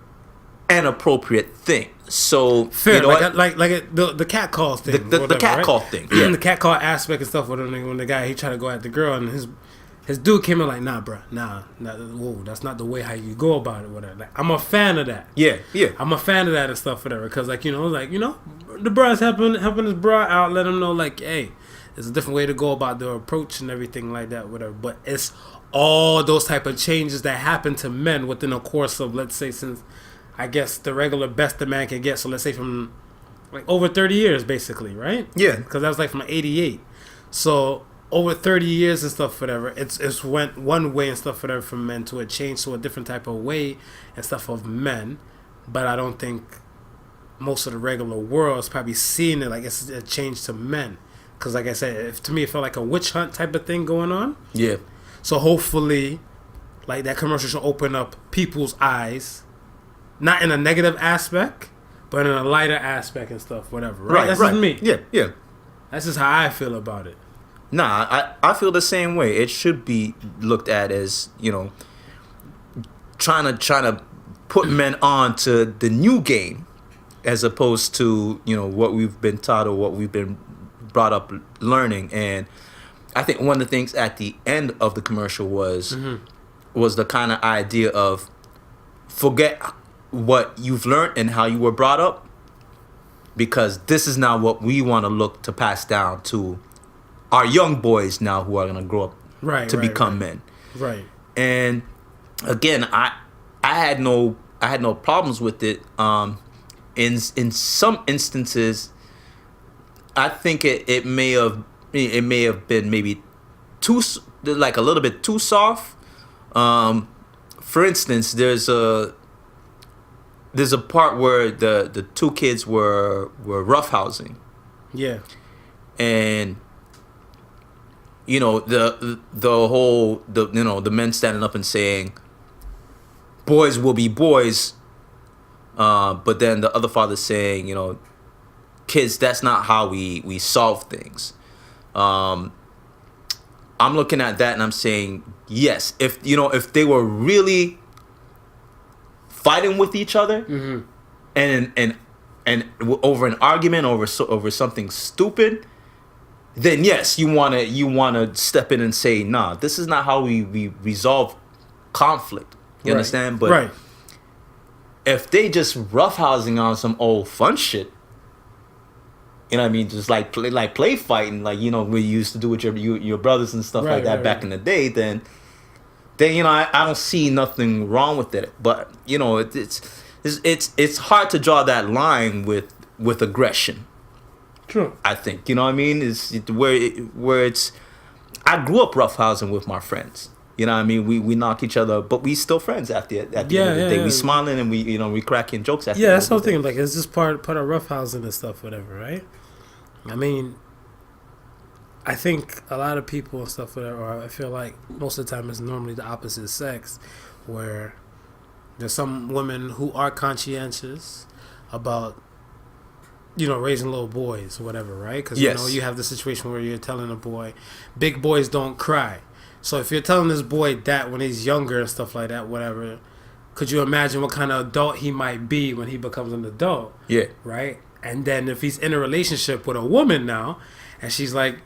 an appropriate thing. So fair, you know, like the cat call thing, the cat call thing, yeah. The cat call aspect and stuff. When the guy, he tried to go at the girl, and his dude came in like, nah, bro, whoa, that's not the way how you go about it, whatever. Like, I'm a fan of that. Yeah. I'm a fan of that and stuff, whatever. Because like, the bro's helping his bro out, let him know like, hey, there's a different way to go about the approach and everything like that, whatever. But it's all those type of changes that happen to men within a course of, let's say, since I guess the regular best the man can get. So let's say from like over 30 years, basically, right? Yeah. Because that was like from 88. So over 30 years and stuff, whatever, it's went one way and stuff, whatever, from men to a change to a different type of way and stuff of men. But I don't think most of the regular world is probably seeing it like it's a change to men. Because like I said, to me it felt like a witch hunt type of thing going on. Yeah. So hopefully, like, that commercial should open up people's eyes, not in a negative aspect, but in a lighter aspect and stuff, whatever. Right? That's just me. Yeah. That's just how I feel about it. Nah, I feel the same way. It should be looked at as, trying to put men on to the new game, as opposed to, what we've been taught or what we've been brought up learning. And I think one of the things at the end of the commercial was the kind of idea of forget what you've learned and how you were brought up, because this is now what we want to look to pass down to our young boys now who are going to grow up to become men. Right. And again, I had no problems with it. In some instances, I think it may have been maybe too, like, a little bit too soft. For instance, there's a part where the two kids were roughhousing. Yeah. And the men standing up and saying boys will be boys, but then the other father saying, kids, that's not how we solve things. I'm looking at that and I'm saying, yes, if they were really fighting with each other, and over an argument over something stupid, then yes, you wanna step in and say, nah, this is not how we resolve conflict. You understand? But if they just roughhousing on some old fun shit, you know what I mean, just like play fighting, like, we used to do with your brothers and stuff like that back in the day, then I don't see nothing wrong with it. But it's hard to draw that line with aggression. True. I think, you know what I mean? It's where it's. I grew up roughhousing with my friends. You know what I mean? We knock each other, but we still friends at the end of the day. We smiling and we cracking jokes at the end. Yeah, that's something like it's just part of roughhousing and stuff, whatever, right? I mean, I think a lot of people and stuff, whatever, or I feel like most of the time it's normally the opposite sex, where there's some women who are conscientious about raising little boys or whatever, right? Because you have the situation where you're telling a boy, big boys don't cry. So if you're telling this boy that when he's younger and stuff like that, whatever, could you imagine what kind of adult he might be when he becomes an adult? Yeah. Right? And then if he's in a relationship with a woman now, and she's like,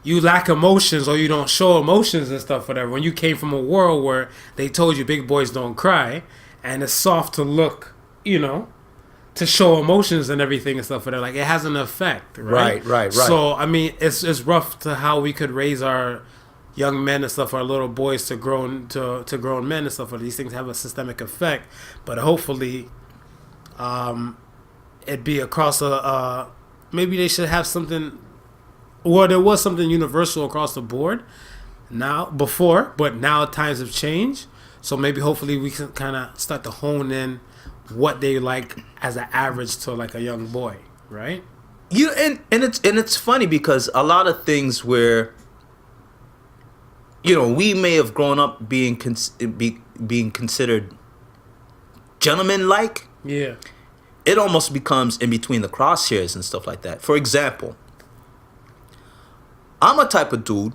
you lack emotions or you don't show emotions and stuff, whatever. When you came from a world where they told you big boys don't cry, and it's soft to look, to show emotions and everything and stuff, whatever. Like, it has an effect, right? Right. So, I mean, it's rough to how we could raise our young men and stuff, our little boys to grown men and stuff. These things have a systemic effect, but hopefully, it'd be across maybe they should have something. Well, there was something universal across the board but now times have changed. So maybe hopefully we can kind of start to hone in what they like as an average to like a young boy, right? And it's funny because a lot of things where we may have grown up being considered gentleman-like. Yeah. It almost becomes in between the crosshairs and stuff like that. For example, I'm a type of dude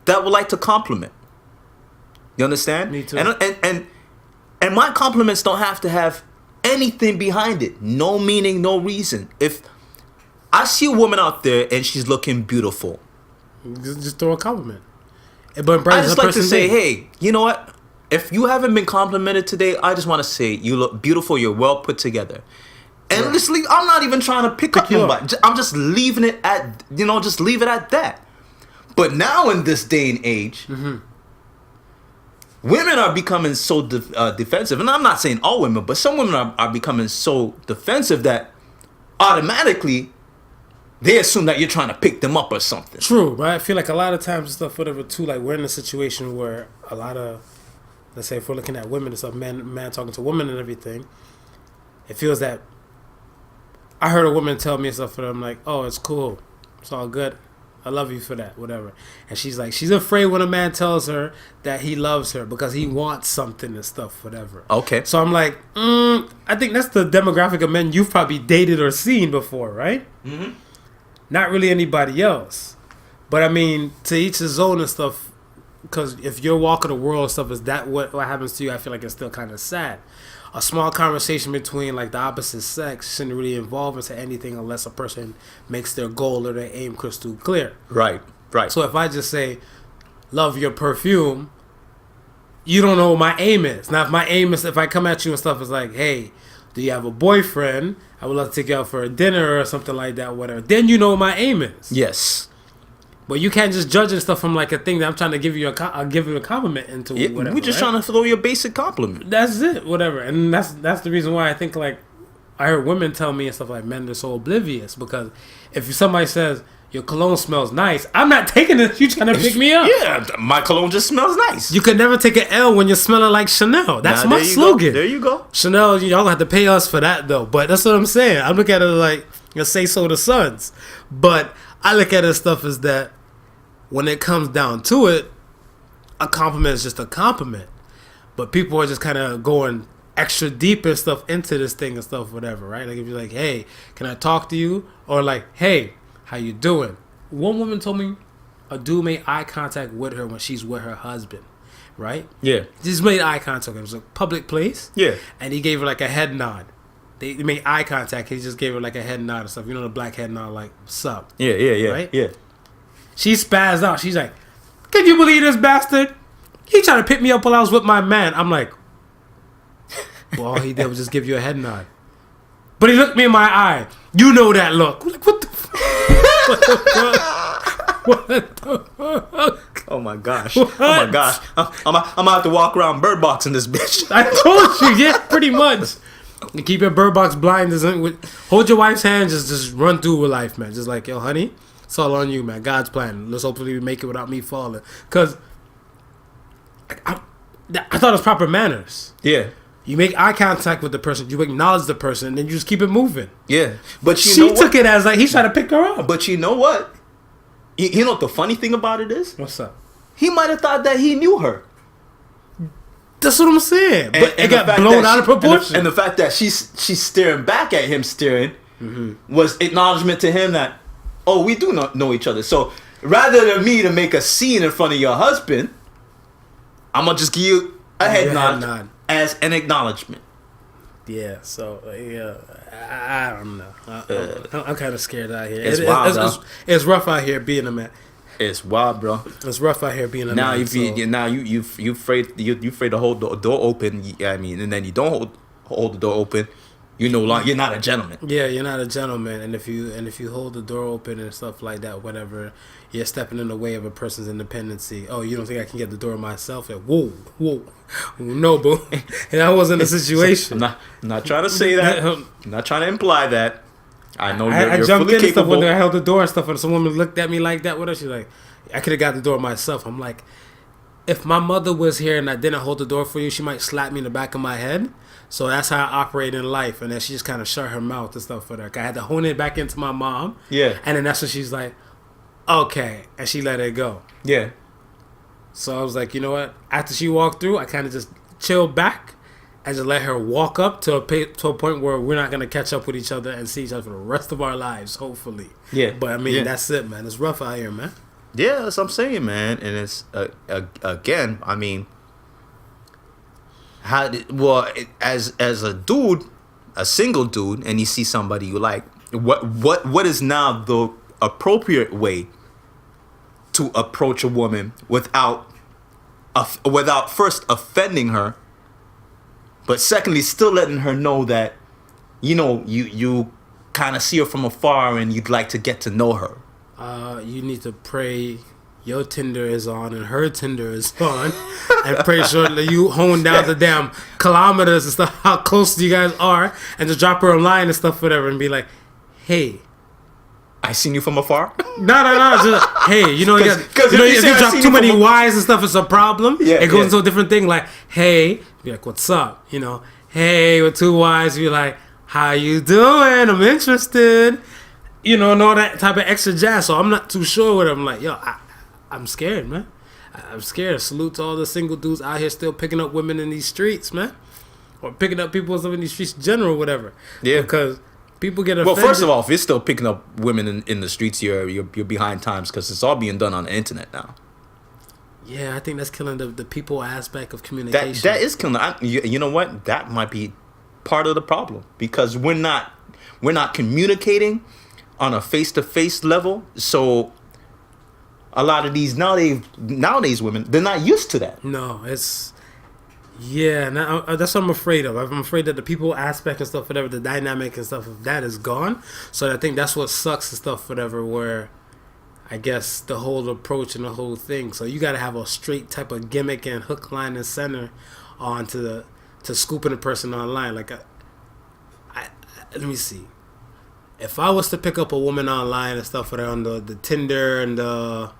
that would like to compliment. You understand? Me too. And my compliments don't have to have anything behind it. No meaning, no reason. If I see a woman out there and she's looking beautiful, just throw a compliment. But I just like to say, hey, you know what? If you haven't been complimented today, I just want to say you look beautiful. You're well put together. And honestly, I'm not even trying to pick up nobody. I'm just leaving it at, just leave it at that. But now in this day and age, women are becoming so defensive. And I'm not saying all women, but some women are becoming so defensive that automatically they assume that you're trying to pick them up or something. True, but I feel like a lot of times and stuff, whatever, too, like we're in a situation where a lot of, let's say if we're looking at women and stuff, man talking to women and everything, it feels that I heard a woman tell me and stuff, and I'm like, oh, it's cool. It's all good. I love you for that, whatever. And she's like, she's afraid when a man tells her that he loves her because he wants something and stuff, whatever. Okay. So I'm like, I think that's the demographic of men you've probably dated or seen before, right? Mm-hmm. Not really anybody else. But I mean, to each his own and stuff, because if you're walking the world and stuff, is that what happens to you? I feel like it's still kind of sad. A small conversation between like the opposite sex shouldn't really evolve into anything unless a person makes their goal or their aim crystal clear. Right. So if I just say, love your perfume, you don't know what my aim is. Now, if my aim is, if I come at you and stuff, is like, hey, do you have a boyfriend? I would love to take you out for a dinner or something like that, whatever. Then you know what my aim is. Yes. But you can't just judge and stuff from like a thing that I'm trying to give you a compliment into. Yeah, whatever. We're just trying to throw you a basic compliment. That's it, whatever. And that's the reason why I think like I heard women tell me and stuff like men are so oblivious, because if somebody says your cologne smells nice, I'm not taking it. You trying to pick me up? Yeah, my cologne just smells nice. You could never take an L when you're smelling like Chanel. That's my slogan. There you go. Chanel, y'all gonna have to pay us for that though. But that's what I'm saying. I look at it like say so the Suns, but I look at it stuff as that. When it comes down to it, a compliment is just a compliment. But people are just kind of going extra deep and stuff into this thing and stuff, whatever, right? Like if you're like, hey, can I talk to you? Or like, hey, how you doing? One woman told me a dude made eye contact with her when she's with her husband, right? Yeah. Just made eye contact. It was a public place. Yeah. And he gave her like a head nod. They made eye contact. He just gave her like a head nod and stuff. You know the black head nod, like, sup? Yeah. Right? Yeah. She spazzed out. She's like, can you believe this bastard? He tried to pick me up while I was with my man. I'm like, well, all he did was just give you a head nod. But he looked me in my eye. You know that look. I'm like, what the fuck? What the fuck? Oh my gosh. What? Oh my gosh. I'm gonna have to walk around bird boxing this bitch. I told you, yeah, pretty much. You keep your bird box blind. Hold your wife's hand. Just run through with life, man. Just like, yo, honey. It's all on you, man. God's plan. Let's hopefully make it without me falling. Because I thought it was proper manners. Yeah. You make eye contact with the person. You acknowledge the person. And then you just keep it moving. Yeah. But she took it as like he's trying to pick her up. But you know what? You know what the funny thing about it is? What's up? He might have thought that he knew her. That's what I'm saying. But it got blown out of proportion. And the fact that she's staring back at him was acknowledgement to him that, oh, we do not know each other. So rather than me to make a scene in front of your husband, I'm going to just give you a head nod as an acknowledgement. Yeah, so I don't know. I'm kind of scared out here. It's wild, it's rough out here being a man. It's wild, bro. It's rough out here being a Now man. if you afraid to hold the door open. I mean, and then you don't hold the door open. You're not a gentleman. Yeah, you're not a gentleman, and if you hold the door open and stuff like that, whatever, you're stepping in the way of a person's independency. Oh, you don't think I can get the door myself? Like, whoa, no, boo. And I wasn't in a situation. I'm not trying to say that. I'm not trying to imply that. I know you're jumped fully in and stuff capable. when I held the door and stuff, and some woman looked at me like that. What else? She's like, I could have got the door myself. I'm like, if my mother was here and I didn't hold the door for you, she might slap me in the back of my head. So that's how I operate in life. And then she just kind of shut her mouth and stuff for that. I had to hone it back into my mom. Yeah. And then that's when she's like, okay. And she let it go. Yeah. So I was like, you know what? After she walked through, I kind of just chilled back and just let her walk up to a point where we're not going to catch up with each other and see each other for the rest of our lives, hopefully. Yeah. But I mean, that's it, man. It's rough out here, man. Yeah, that's what I'm saying, man. And it's again, I mean, as a dude, a single dude, and you see somebody you like, what is now the appropriate way to approach a woman without first offending her, but secondly still letting her know that you kind of see her from afar and you'd like to get to know her. You need to pray your Tinder is on and her Tinder is on, and pray sure that you hone down the damn kilometers and stuff, how close you guys are, and just drop her a line and stuff, whatever, and be like, hey, I seen you from afar. No. Just, hey, if you drop too many Y's and stuff, it's a problem. Yeah, it goes into a different thing. Like, hey, be like, what's up? Hey, with 2 Y's, be like, how you doing? I'm interested. And all that type of extra jazz. So I'm not too sure what I'm like. Yo, I'm scared, man. I'm scared. Salute to all the single dudes out here still picking up women in these streets, man, or picking up people in these streets in general, whatever. Yeah, because people get offended. Well, first of all, if you're still picking up women in the streets, you're behind times because it's all being done on the internet now. Yeah, I think that's killing the people aspect of communication. That is killing. You know what? That might be part of the problem because we're not communicating on a face-to-face level. So a lot of these nowadays women, they're not used to that. No, that's what I'm afraid of. I'm afraid that the people aspect and stuff, whatever, the dynamic and stuff of that is gone. So I think that's what sucks and stuff, whatever, where I guess the whole approach and the whole thing. So you got to have a straight type of gimmick and hook, line, and center on to scooping a person online. Like, let me see. If I was to pick up a woman online and stuff with her on the Tinder and all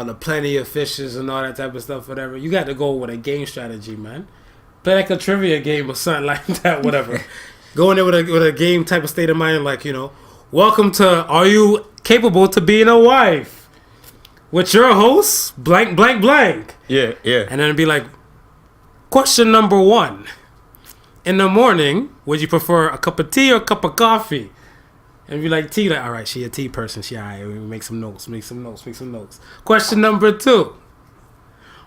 the plenty of fishes and all that type of stuff, whatever, you got to go with a game strategy, man. Play like a trivia game or something like that, whatever. Go in there with a game type of state of mind, like, welcome to Are You Capable to Being a Wife? With your host, blank, blank, blank. Yeah. And then it'd be like, question number 1. In the morning, would you prefer a cup of tea or a cup of coffee? And be like, tea, like, all right, she a tea person. She, all right, we make some notes. Question number 2.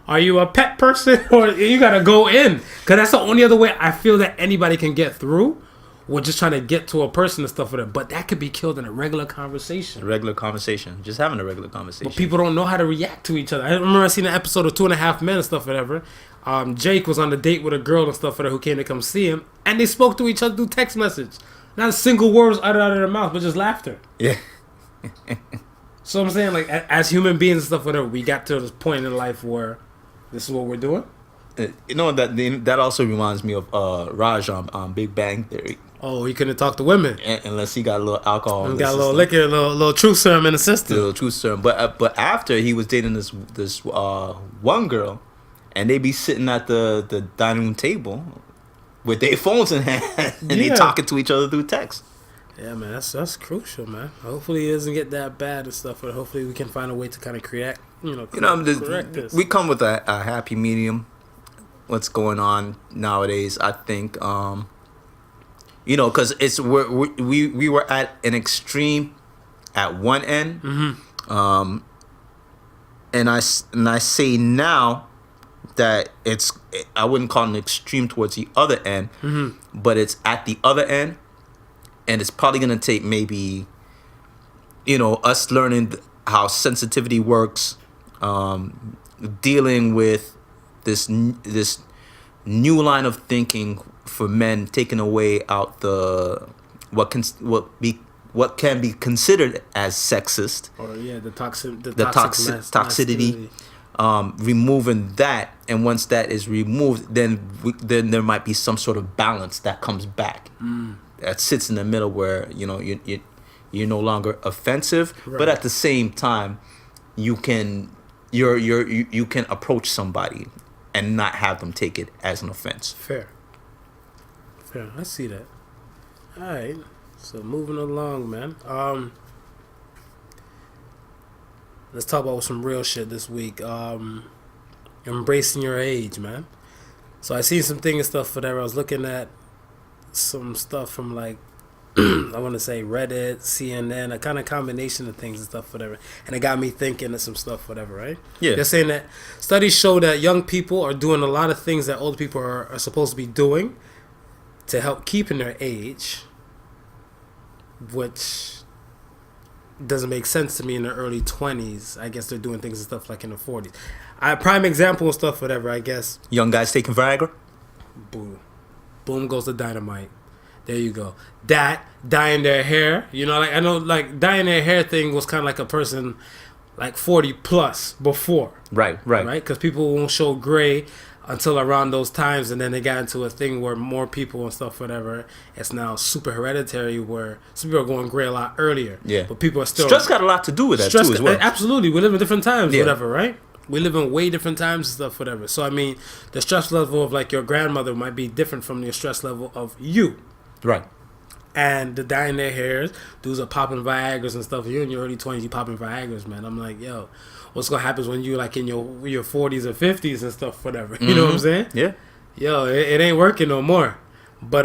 Are you a pet person? Or you got to go in. Because that's the only other way I feel that anybody can get through. We're just trying to get to a person and stuff with it. But that could be killed in a regular conversation. Just having a regular conversation. But people don't know how to react to each other. I remember I seen an episode of 2.5 Men and stuff, whatever. Jake was on a date with a girl and stuff who came to come see him, and they spoke to each other through text message. Not a single word was uttered out of their mouth, but just laughter. Yeah. So I'm saying, like, as human beings and stuff, whatever, we got to this point in life where this is what we're doing. That also reminds me of Raj on Big Bang Theory. Oh, he couldn't talk to women unless he got a little alcohol. He got a little liquor, a little truth serum in the system. A little truth serum, but after he was dating this one girl. And they be sitting at the dining room table with their phones in hand and they talking to each other through text. Yeah, man, that's crucial, man. Hopefully it doesn't get that bad and stuff, but hopefully we can find a way to kind of correct this. We come with a happy medium. What's going on nowadays? I think, because we were at an extreme at one end, and I say now. that I wouldn't call it an extreme towards the other end, but it's at the other end, and it's probably gonna take maybe, us learning how sensitivity works, dealing with this new line of thinking for men, taking away out what can be considered as sexist, or the toxicity. Removing that, and once that is removed, then there might be some sort of balance that comes back, that sits in the middle where you're no longer offensive, right. But at the same time you can approach somebody and not have them take it as an offense. Fair. I see that. All right, so moving along, man. Let's talk about some real shit this week. Embracing your age, man. So I seen some things and stuff, whatever. I was looking at some stuff from like I want to say Reddit, CNN, a kind of combination of things and stuff, whatever. And it got me thinking of some stuff, whatever, right? Yeah. They're saying that studies show that young people are doing a lot of things that older people are supposed to be doing to help keep in their age, which doesn't make sense to me in their early 20s. I guess they're doing things and stuff like in the 40s. Prime example and stuff, whatever, I guess. Young guys taking Viagra? Boom. Boom goes the dynamite. There you go. That, dyeing their hair. I know, like, dyeing their hair thing was kind of like a person, like, 40 plus before. Right? Because people won't show gray until around those times, and then they got into a thing where more people and stuff, whatever, it's now super hereditary where some people are going gray a lot earlier. Yeah. But people are still... Stress got a lot to do with that, too, as well. Absolutely. We live in different times, yeah. Whatever, right? We live in way different times and stuff, whatever. So, I mean, the stress level of, like, your grandmother might be different from the stress level of you. Right. And the dyeing their hairs, dudes are popping Viagras and stuff. You're in your early 20s, you popping Viagras, man. I'm like, yo, what's going to happen when you're, like, in your 40s or 50s and stuff, whatever. You know what I'm saying? Yeah. Yo, it ain't working no more. But,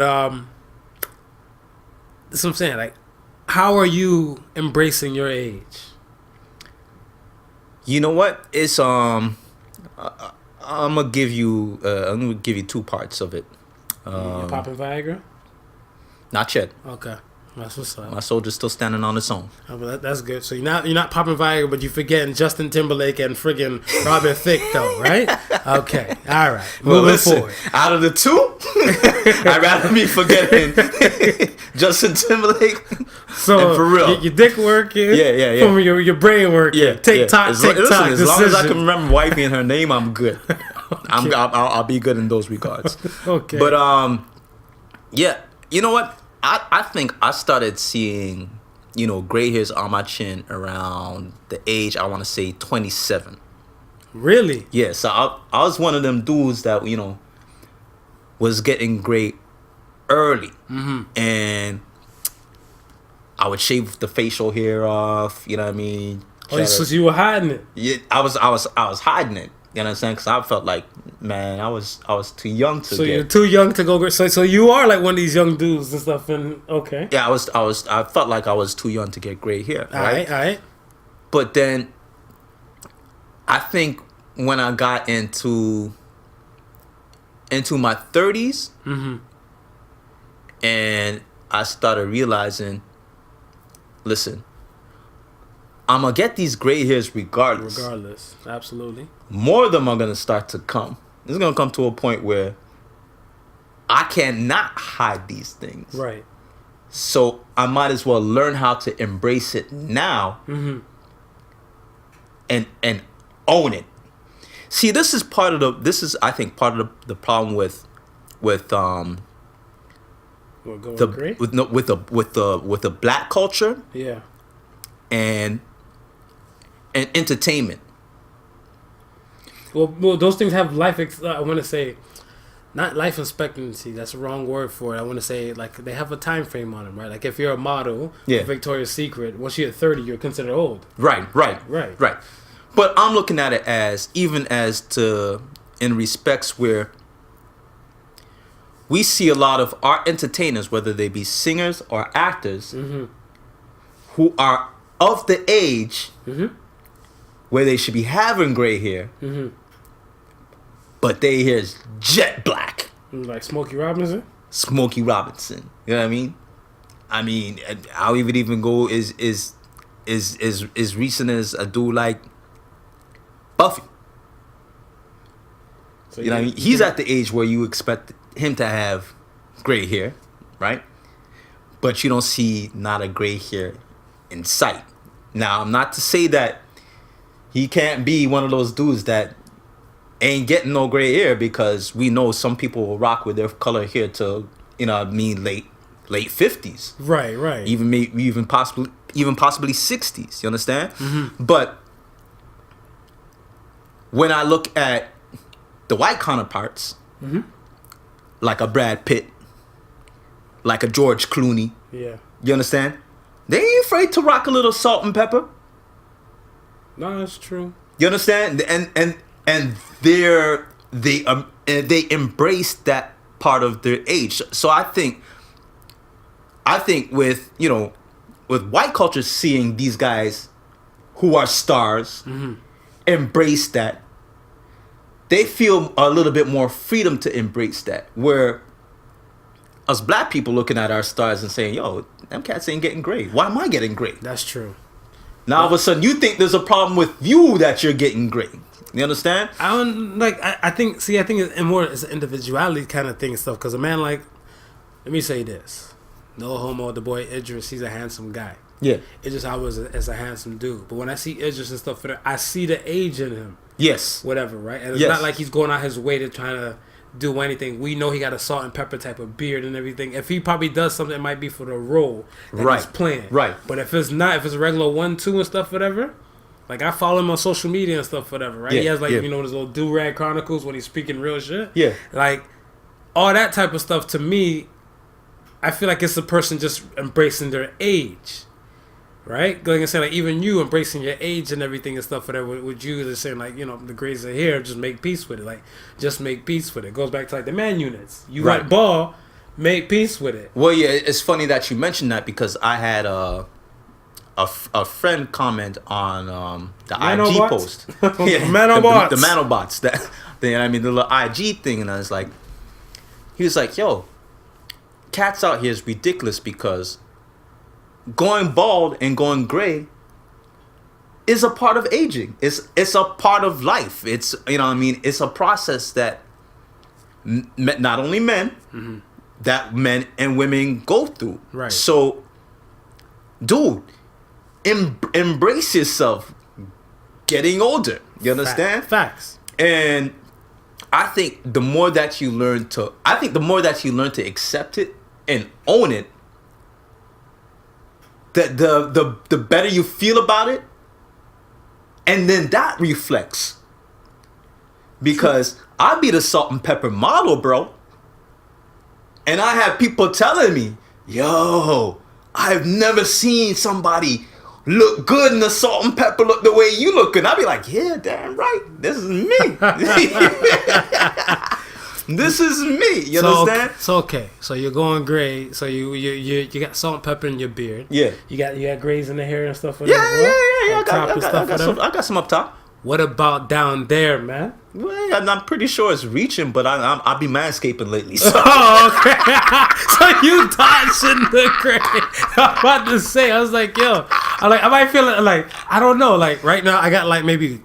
that's what I'm saying. Like, how are you embracing your age? You know what? It's I'm gonna give you 2 parts of it. You popping Viagra? Not yet. Okay, that's what's up. My soldier's still standing on its own. Oh, well, that's good. So you're not popping Viagra, but you're forgetting Justin Timberlake and friggin' Robin Thicke, though, right? Okay, all right. Moving forward. Out of the 2, I'd rather be forgetting Justin Timberlake. So and for real, your dick working, yeah. From your brain working, TikTok. As long as I can remember wifey and her name, I'm good. Okay. I'll be good in those regards. Okay. But yeah, you know what? I think I started seeing, gray hairs on my chin around the age, I want to say 27. Really? Yeah, so I was one of them dudes that, was getting gray early. Mm-hmm. And I would shave the facial hair off, you know what I mean? Oh, so you were hiding it? Yeah, I was hiding it. You know what I'm saying? Because I felt like, man, I was too young to. So you're too young to go gray. So you are like one of these young dudes and stuff. And okay. Yeah, I felt like I was too young to get gray hair. Right. All right. But then, I think when I got into my 30s, mm-hmm. and I started realizing, listen, I'm gonna get these gray hairs regardless. Absolutely. More of them are gonna start to come. This is gonna come to a point where I cannot hide these things. Right. So I might as well learn how to embrace it now, mm-hmm. and own it. See, this is I think part of the problem with the black culture. Yeah. And entertainment. Well, those things have life. I want to say, not life expectancy. That's the wrong word for it. I want to say like they have a time frame on them, right? Like if you're a model, for Victoria's Secret, once you're 30, you're considered old. Right. But I'm looking at it as in respects where we see a lot of our entertainers, whether they be singers or actors, mm-hmm. who are of the age mm-hmm. where they should be having gray hair, mm-hmm. but their hair is jet black. Like Smokey Robinson. Smokey Robinson. You know what I mean? I mean, I'll even go is recent as a dude like Buffy. So You know what I mean? He's at the age where you expect him to have gray hair, right? But you don't see not a gray hair in sight. Now, I'm not to say that he can't be one of those dudes that ain't getting no gray hair, because we know some people will rock with their color hair to, you know what I mean, late 50s. Right. Even possibly 60s. You understand? Mm-hmm. But when I look at the white counterparts, Mm-hmm. like a Brad Pitt, like a George Clooney, Yeah. you understand? They ain't afraid to rock a little salt and pepper. No, that's true. You understand? And they embrace that part of their age. So I think with, you know, with white culture seeing these guys who are stars Mm-hmm. embrace that, they feel a little bit more freedom to embrace that. Where us black people looking at our stars and saying, yo, them cats ain't getting gray. Why am I getting gray? That's true. Now all of a sudden you think there's a problem with you that you're getting gray. You understand? I don't like. I think it's more it's an individuality kind of thing and stuff. Because a man like, let me say this, no homo, the boy Idris, he's a handsome guy. Yeah. Idris always is a handsome dude. But when I see Idris and stuff, I see the age in him. Yes. Whatever, right? And it's Yes. not like he's going out his way to try to do anything. We know he got a salt and pepper type of beard and everything. If he probably does something, it might be for the role that Right. he's playing. Right. But if it's not, if it's a regular 1-2 and stuff, whatever. Like I follow him on social media and stuff, whatever. Right? Yeah, He has like yeah. you know his little do-rag chronicles when he's speaking real shit. Yeah. Like all that type of stuff to me, I feel like it's a person just embracing their age. Right? Like I said, like even you embracing your age and everything and stuff, whatever, with you just saying like, you know, the grays are here, just make peace with it. Like, just make peace with it. Goes back to like the man units. You Right. got ball, make peace with it. Well, yeah, it's funny that you mentioned that, because I had a friend comment on the IG Manobots? post. Manobots. The Manobots. I mean, the little IG thing. And I was like, he was like, yo, cats out here is ridiculous, because going bald and going gray is a part of aging. It's a part of life. It's, you know what I mean, it's a process that not only men, Mm-hmm. that men and women go through. Right. So, dude, embrace yourself getting older. You understand? Facts. And I think the more that you learn to accept it and own it, the better you feel about it, and then that reflects. Because I be the salt and pepper model, bro, and I have people telling me, yo, I've never seen somebody look good in the salt and pepper look the way you look. And I be like, yeah, damn right, this is me. This is me. You understand? So okay. So you're going gray. So you got salt and pepper in your beard. Yeah. You got grays in the hair and stuff. Yeah. Up top and stuff, whatever. I got some up top. What about down there, man? Well, I'm pretty sure it's reaching, but I'll be manscaping lately. So. Oh, okay. So you dodging the gray. I'm about to say, I was like, yo, I might feel like, I don't know, like right now I got like maybe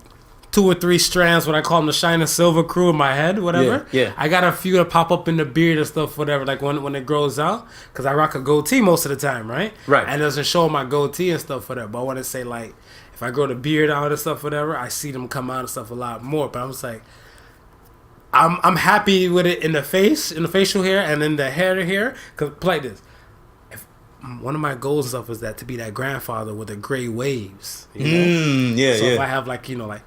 2 or 3 strands, what I call them the Shine and Silver crew in my head, whatever. Yeah. I got a few that pop up in the beard and stuff, whatever, like when it grows out, because I rock a goatee most of the time, right? Right. And it doesn't show my goatee and stuff, whatever. But I want to say, like, if I grow the beard out and stuff, whatever, I see them come out and stuff a lot more. But I'm just like, I'm happy with it in the face, in the facial hair, and in the hair to hair. Because, like this, one of my goals and stuff is that to be that grandfather with the gray waves. You know? Yeah, So yeah. if I have like, you know, like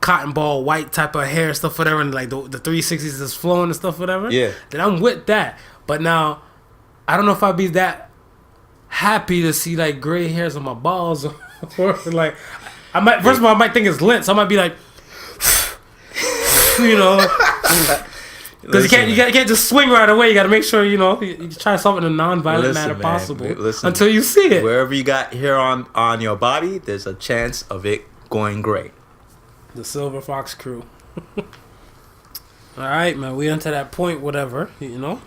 cotton ball white type of hair stuff, whatever, and like the 360s is flowing and stuff, whatever. Yeah. Then I'm with that. But now, I don't know if I'd be that happy to see like gray hairs on my balls, or like I might. First of all, I might think it's lint, so I might be like, you know. Because you can't just swing right away. You got to make sure, you know, you try something in a non-violent manner possible until you see it. Wherever you got hair on your body, there's a chance of it going gray. The Silver Fox crew. All right, man. We into that point, whatever. You know,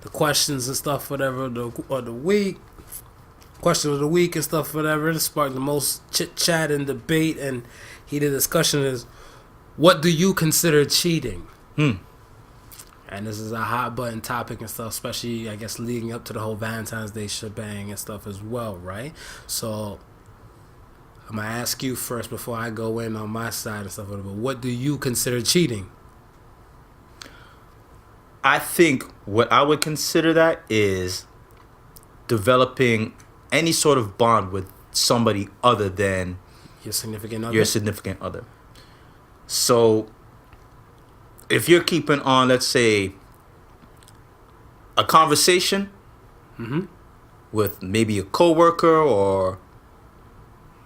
the questions and stuff, whatever. The week, question of the week and stuff, whatever. To spark the most chit chat and debate and heated discussion is, what do you consider cheating? And this is a hot button topic and stuff, especially I guess leading up to the whole Valentine's Day shebang and stuff as well, right? So I'm gonna ask you first before I go in on my side and stuff, whatever. What do you consider cheating? I think what I would consider that is developing any sort of bond with somebody other than Your significant other? your significant other. So if you're keeping on, let's say, a conversation with maybe a coworker or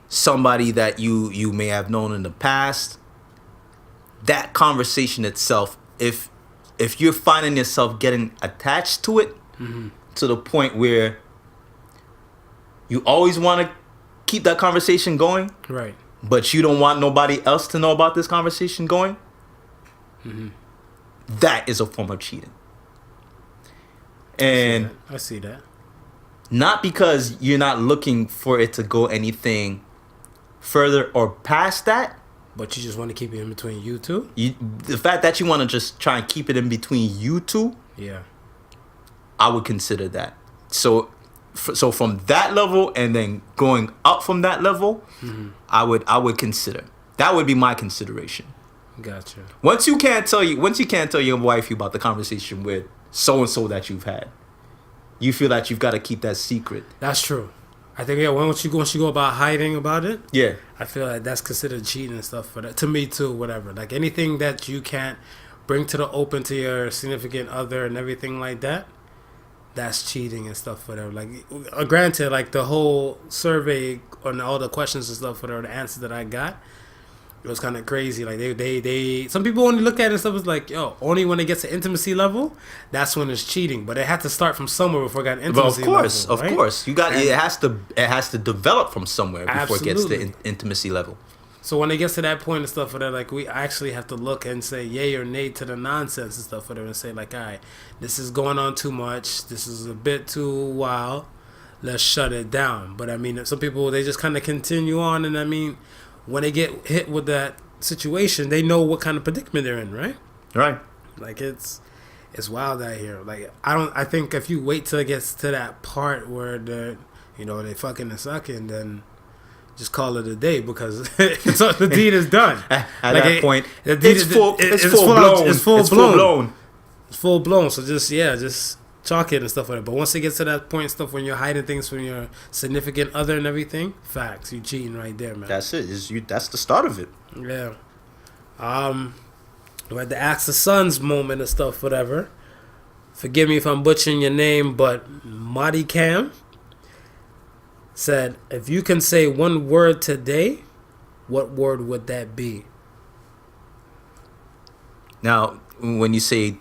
somebody that you may have known in the past, that conversation itself, if you're finding yourself getting attached to it to the point where you always want to keep that conversation going, Right. but you don't want nobody else to know about this conversation going, that is a form of cheating. And I see that. not because you're not looking for it to go anything further or past that. But you just want to keep it in between you two? The fact that you want to just try and keep it in between you two, Yeah. I would consider that. So from that level and then going up from that level, I would consider. That would be my consideration. Gotcha. Once you can't tell your wife about the conversation with so and so that you've had, you feel that you've got to keep that secret. That's true. I think, yeah, once you go about hiding about it, Yeah. I feel like that's considered cheating and stuff for that. To me too, whatever. Like anything that you can't bring to the open to your significant other and everything like that, that's cheating and stuff, whatever. Like, granted, like the whole survey on all the questions and stuff, whatever, the answers that I got, it was kind of crazy. Like they some people only look at it and stuff as like, yo, only when it gets to intimacy level, that's when it's cheating. But it had to start from somewhere before it got intimacy level. Of course, you got it has to develop from somewhere before it gets to intimacy level. So when it gets to that point and stuff, whatever, like we actually have to look and say yay or nay to the nonsense and stuff, whatever, and say like, all right, this is going on too much. This is a bit too wild. Let's shut it down. But I mean, some people, they just kind of continue on, and I mean, when they get hit with that situation, they know what kind of predicament they're in, right? Right. Like it's wild out here. Like I think if you wait till it gets to that part where they fucking and sucking, then just call it a day because the deed is done. At like that point, it's full blown. So just chalk it and stuff like that. But once it gets to that point and stuff when you're hiding things from your significant other and everything, facts, you cheating right there, man. That's it. That's the start of it. Yeah. We had the Ask the Sons moment and stuff, whatever. Forgive me if I'm butchering your name, but Madi Cam said, if you can say one word today, what word would that be? Now, when you say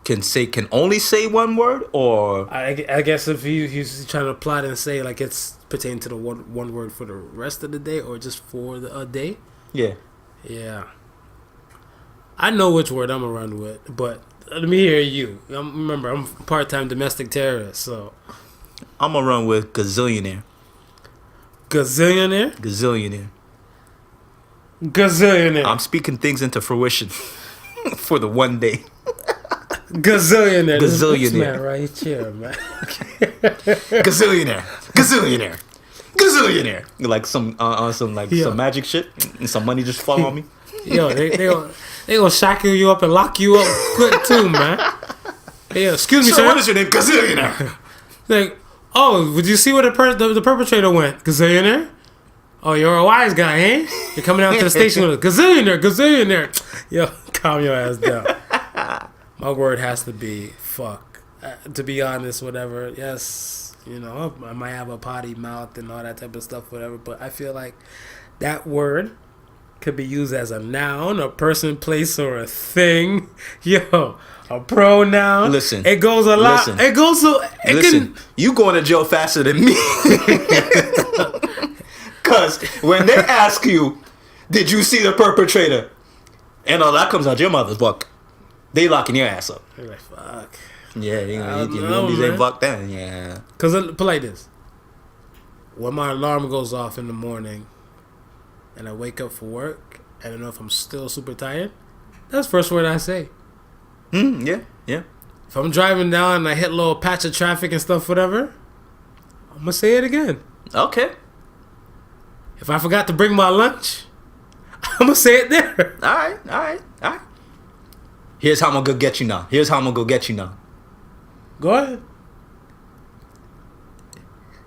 can only say one word, or I guess if he's trying to plot and say like it's pertaining to the one word for the rest of the day or just for the day. Yeah. I know which word I'm gonna run with, but let me hear you. Remember, I'm part-time domestic terrorist, so I'm gonna run with gazillionaire. Gazillionaire. I'm speaking things into fruition for the one day. Gazillionaire. This man Gazillionaire. right here, man. Gazillionaire. Like some magic shit and some money just fall on me. Yo, they gonna shackle you up and lock you up quick too, man. Hey, excuse me, sir. What is your name? Gazillionaire. Like, oh, would you see where the perpetrator went? Gazillionaire? Oh, you're a wise guy, eh? You're coming out to the station with a gazillionaire. Yo, calm your ass down. My word has to be fuck. To be honest, whatever. Yes, I might have a potty mouth and all that type of stuff, whatever. But I feel like that word could be used as a noun, a person, place, or a thing. Yo, a pronoun. Listen, it goes a lot. It goes so. You going to jail faster than me. Cause when they ask you, did you see the perpetrator? And all that comes out your mother's book. They locking your ass up. You're like, fuck. Yeah, you I gonna know, be saying man. fuck that. Yeah. Cause put like this. When my alarm goes off in the morning, and I wake up for work, and I don't know if I'm still super tired, that's the first word I say. Yeah. If I'm driving down and I hit a little patch of traffic and stuff, whatever, I'm gonna say it again. Okay. If I forgot to bring my lunch, I'm gonna say it there. All right. Here's how I'm gonna go get you now. Go ahead.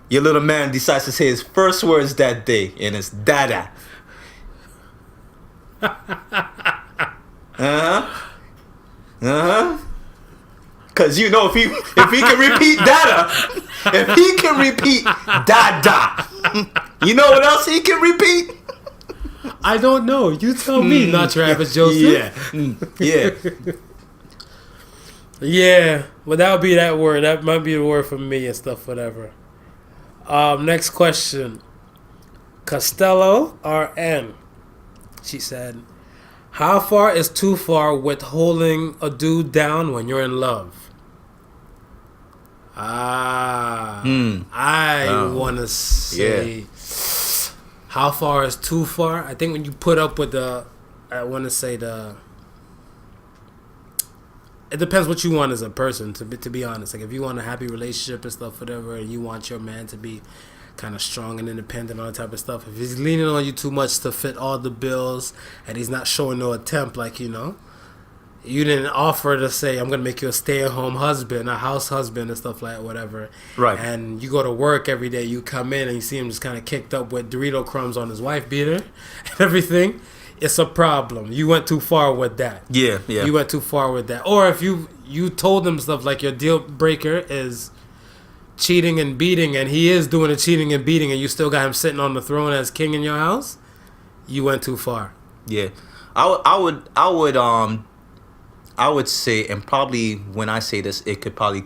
Your little man decides to say his first words that day, and it's dada. Cause you know if he can repeat dada, you know what else he can repeat? I don't know. You tell me, not Travis Joseph. Yeah. Yeah, but that would be that word. That might be the word for me and stuff, whatever. Next question. Costello RN. She said, how far is too far with holding a dude down when you're in love? I want to say, how far is too far? I think when you put up with it depends what you want as a person, to be honest. Like, if you want a happy relationship and stuff, whatever, and you want your man to be kind of strong and independent, all that type of stuff. If he's leaning on you too much to fit all the bills, and he's not showing no attempt, like, you didn't offer to say, I'm going to make you a stay-at-home husband, a house husband and stuff like that, whatever. Right. And you go to work every day, you come in and you see him just kind of kicked up with Dorito crumbs on his wife beater and everything. It's a problem. You went too far with that. Yeah. You went too far with that. Or if you told him stuff like your deal breaker is cheating and beating, and he is doing the cheating and beating, and you still got him sitting on the throne as king in your house, you went too far. Yeah. I would say, and probably when I say this, it could probably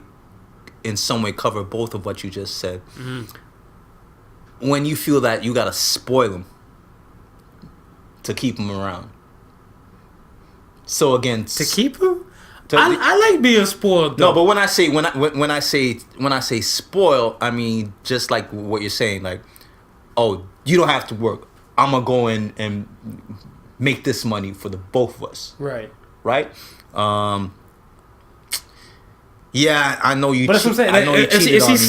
in some way cover both of what you just said. Mm-hmm. When you feel that you gotta spoil him to keep him around. So again, to keep him, I like being spoiled, though. No, but when I say spoil, I mean just like what you're saying, like, oh, you don't have to work. I'm gonna go in and make this money for the both of us. Right. Yeah, I know you. But that's what I'm saying. I know you cheated if on me. If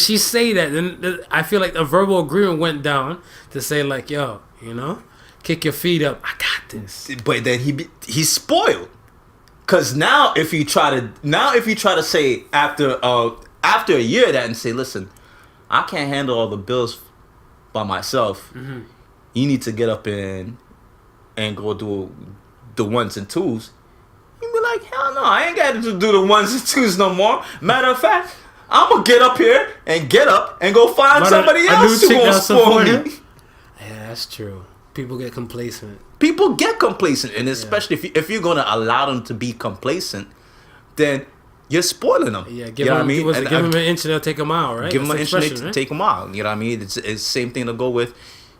she say that, then I feel like a verbal agreement went down to say, like, yo, kick your feet up. I got this. But then he's spoiled. Cause now if you try to say after a year of that and say, listen, I can't handle all the bills by myself. Mm-hmm. You need to get up and go do the ones and twos. You be like, hell no, I ain't got to do the ones and twos no more. Matter of fact, I'm gonna get up here and go find somebody else who gonna spoil me. Yeah, that's true. People get complacent. And especially if you're gonna allow them to be complacent, then you're spoiling them. Yeah, give them an inch and they'll take them out, right? Give them an inch and they take them out. You know what I mean? It's the same thing to go with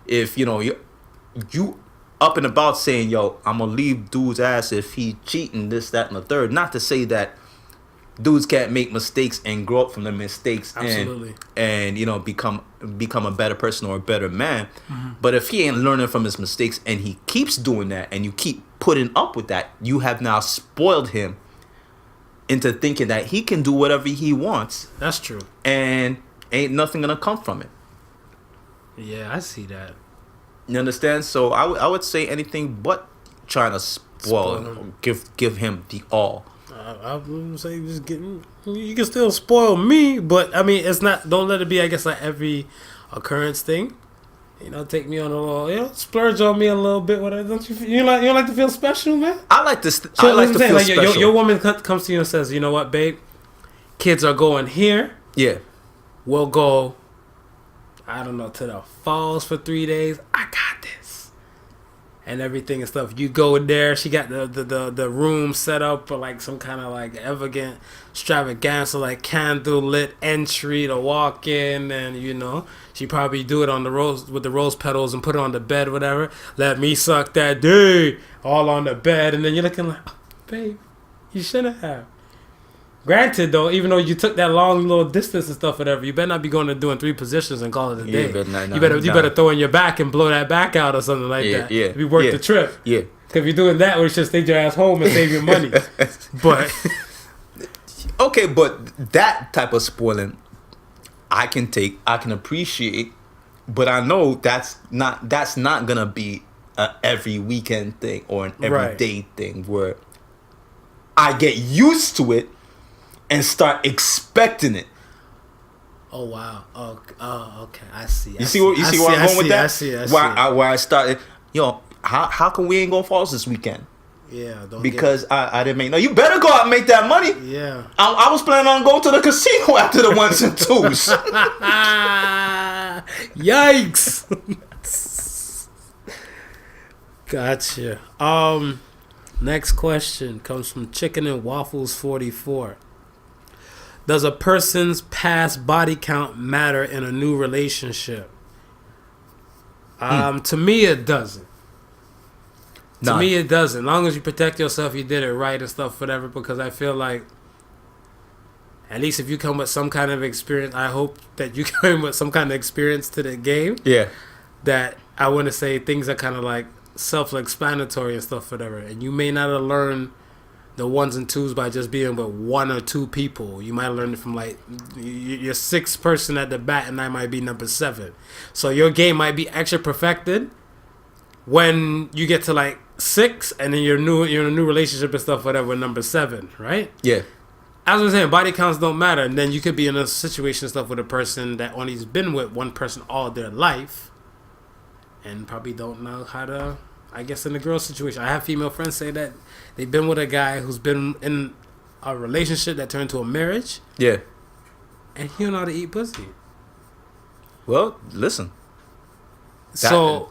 if you up and about saying, yo, I'm gonna leave dude's ass if he cheating, this, that, and the third. Not to say that dudes can't make mistakes and grow up from the mistakes. Absolutely. And become a better person or a better man. Mm-hmm. But if he ain't learning from his mistakes and he keeps doing that and you keep putting up with that, you have now spoiled him into thinking that he can do whatever he wants. That's true. And ain't nothing gonna come from it. Yeah, I see that. You understand? So I would say anything but trying to spoil him. Give him the all. I wouldn't say just getting. You can still spoil me, but I mean, it's not. Don't let it be. I guess like every occurrence thing. Take me on a little. Splurge on me a little bit. Whatever. Don't you? You don't like to feel special, man. I like this. I like to feel special. Your woman comes to you and says, "You know what, babe? Kids are going here. Yeah. We'll go. I don't know, to the falls for 3 days. I got this." And everything and stuff. You go there. She got the room set up for like some kind of like extravaganza, like candle lit entry to walk in, and she probably do it on the rose with the rose petals and put it on the bed, whatever. Let me suck that dick all on the bed, and then you're looking like, oh, babe. You shouldn't have. Granted, though, even though you took that long little distance and stuff, whatever, you better not be going to doing 3 positions and call it a day. You better throw in your back and blow that back out or something like that. Yeah. We work the trip. Yeah. Because if you're doing that, we should stay your ass home and save your money. But okay, but that type of spoiling, I can appreciate, but I know that's not gonna be a every weekend thing or an everyday thing where I get used to it and start expecting it. Oh wow! Oh, okay. I see. You see where I'm going with that? I see. Where I started, how come we ain't going falls this weekend? Yeah, because I didn't make. No, you better go out and make that money. Yeah. I was planning on going to the casino after the 1s and 2s. Yikes! Gotcha. Next question comes from Chicken and Waffles 44. Does a person's past body count matter in a new relationship? To me, it doesn't. To me, it doesn't. As long as you protect yourself, you did it right and stuff, whatever. Because I feel like, at least if you come with some kind of experience, I hope that you come with some kind of experience to the game. Yeah. That I want to say things are kind of like self-explanatory and stuff, whatever. And you may not have learned the 1s and 2s by just being with 1 or 2 people. You might have learned it from like your 6th person at the bat, and I might be number 7. So your game might be extra perfected when you get to like 6, and then you're in a new relationship and stuff, whatever, with number 7, right? Yeah. As I was saying, body counts don't matter, and then you could be in a situation and stuff with a person that only's been with one person all their life, and probably don't know how to, I guess, in the girl situation. I have female friends say that they've been with a guy who's been in a relationship that turned to a marriage. Yeah. And he don't know how to eat pussy. Well, listen. So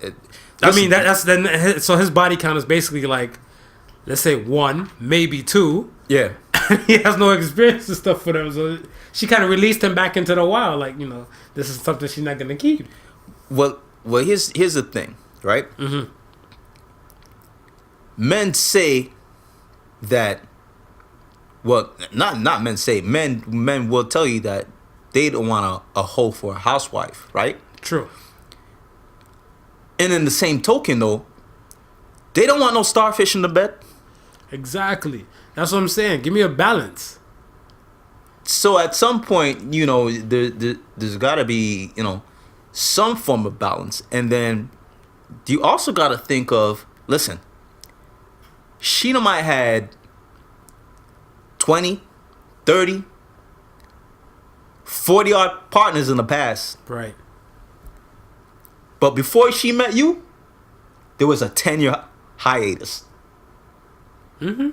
his body count is basically like, let's say 1, maybe 2. Yeah. He has no experience and stuff for them. So she kind of released him back into the wild. Like, this is something she's not going to keep. Well, here's the thing, right? Mm-hmm. Men say that, well, not men say, men will tell you that they don't want a hoe for a housewife, right? True. And in the same token, though, they don't want no starfish in the bed. Exactly. That's what I'm saying. Give me a balance. So at some point, there's got to be, some form of balance. And then you also got to think of, listen, Sheena might had 20, 30, 40 odd partners in the past. Right. But before she met you, there was a 10-year hiatus. Mm-hmm.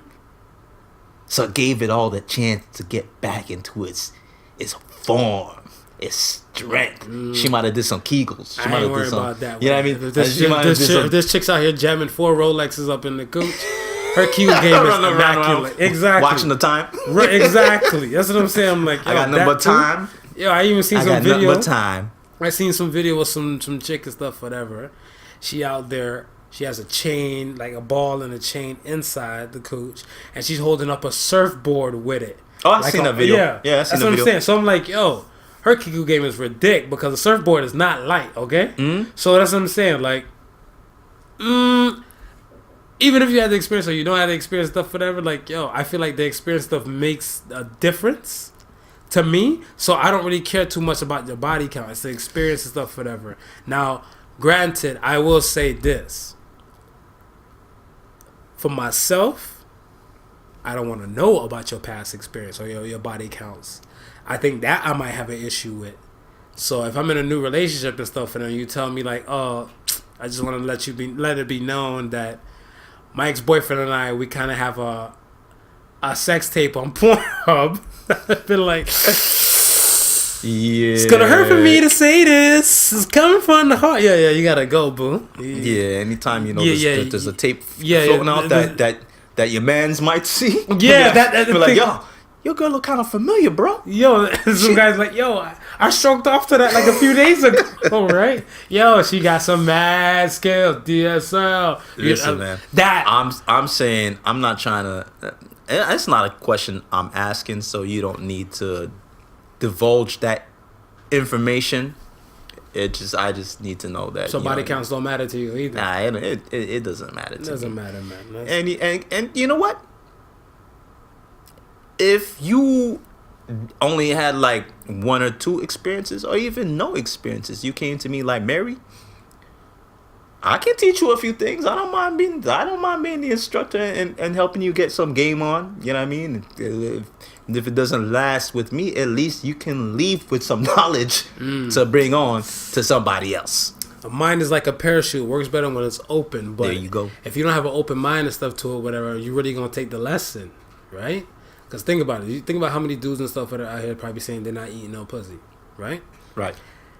So it gave it all the chance to get back into its form, its strength. She might have did some Kegels. I ain't worried about that. You know what I mean? If this chick's out here jamming 4 Rolexes up in the cooch, her Q game is immaculate. Exactly. Watching the time. Right, exactly. That's what I'm saying. I'm like, I got number time. Yo, I even seen some video. Number time. I seen some video with some chick and stuff, whatever. She out there. She has a chain, like a ball and a chain inside the cooch, and she's holding up a surfboard with it. Oh, I've seen that video. Yeah, I seen that's the what video. I'm saying. So I'm like, yo, her Kiku game is ridiculous because the surfboard is not light, okay? Mm-hmm. So that's what I'm saying. Like, even if you had the experience or you don't have the experience stuff, whatever, like, yo, I feel like the experience stuff makes a difference to me. So I don't really care too much about your body count. It's the experience and stuff, whatever. Now, granted, I will say this. For myself, I don't want to know about your past experience or your body counts. I think that I might have an issue with. So if I'm in a new relationship and stuff, and then you tell me like, oh, I just want to let it be known that my ex-boyfriend and I, we kind of have a sex tape on Pornhub. I've been like, yeah, it's gonna hurt for me to say this. It's coming from the heart. Yeah, you gotta go, boo. Yeah, anytime there's a tape floating out that your mans might see. Yeah, that like, yo, your girl look kind of familiar, bro. Yo, some guy's like, yo, I stroked off to that like a few days ago, right? Yo, she got some mad skills, DSL. Listen, man. That I'm saying I'm not trying to. It's not a question I'm asking, so you don't need to divulge that information. I just need to know that. So body counts don't matter to you either. Nah, it doesn't matter to me. It doesn't matter, man. And you know what? If you only had like 1 or 2 experiences, or even no experiences, you came to me like Mary, I can teach you a few things. I don't mind being the instructor and helping you get some game on. You know what I mean? If it doesn't last with me, at least you can leave with some knowledge to bring on to somebody else. A mind is like a parachute. Works better when it's open. But there you go. If you don't have an open mind and stuff to it, whatever, you really gonna take the lesson, right? Because think about it. You think about how many dudes and stuff that are out here probably saying they're not eating no pussy, right? Right.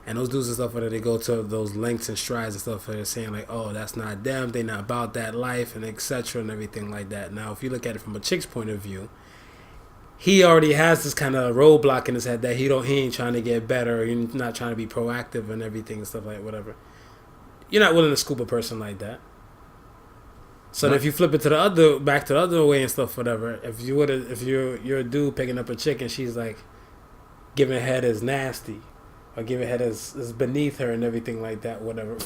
And those dudes and stuff that they go to those lengths and strides and stuff that they're saying like, oh, that's not them. They're not about that life and etc. and everything like that. Now, if you look at it from a chick's point of view, he already has this kind of roadblock in his head that he ain't trying to get better. Or you're not trying to be proactive and everything and stuff like whatever. You're not willing to scoop a person like that. So if you flip it to back to the other way and stuff, whatever. If you're a dude picking up a chick and she's like giving head as nasty, or giving head as beneath her and everything like that, whatever.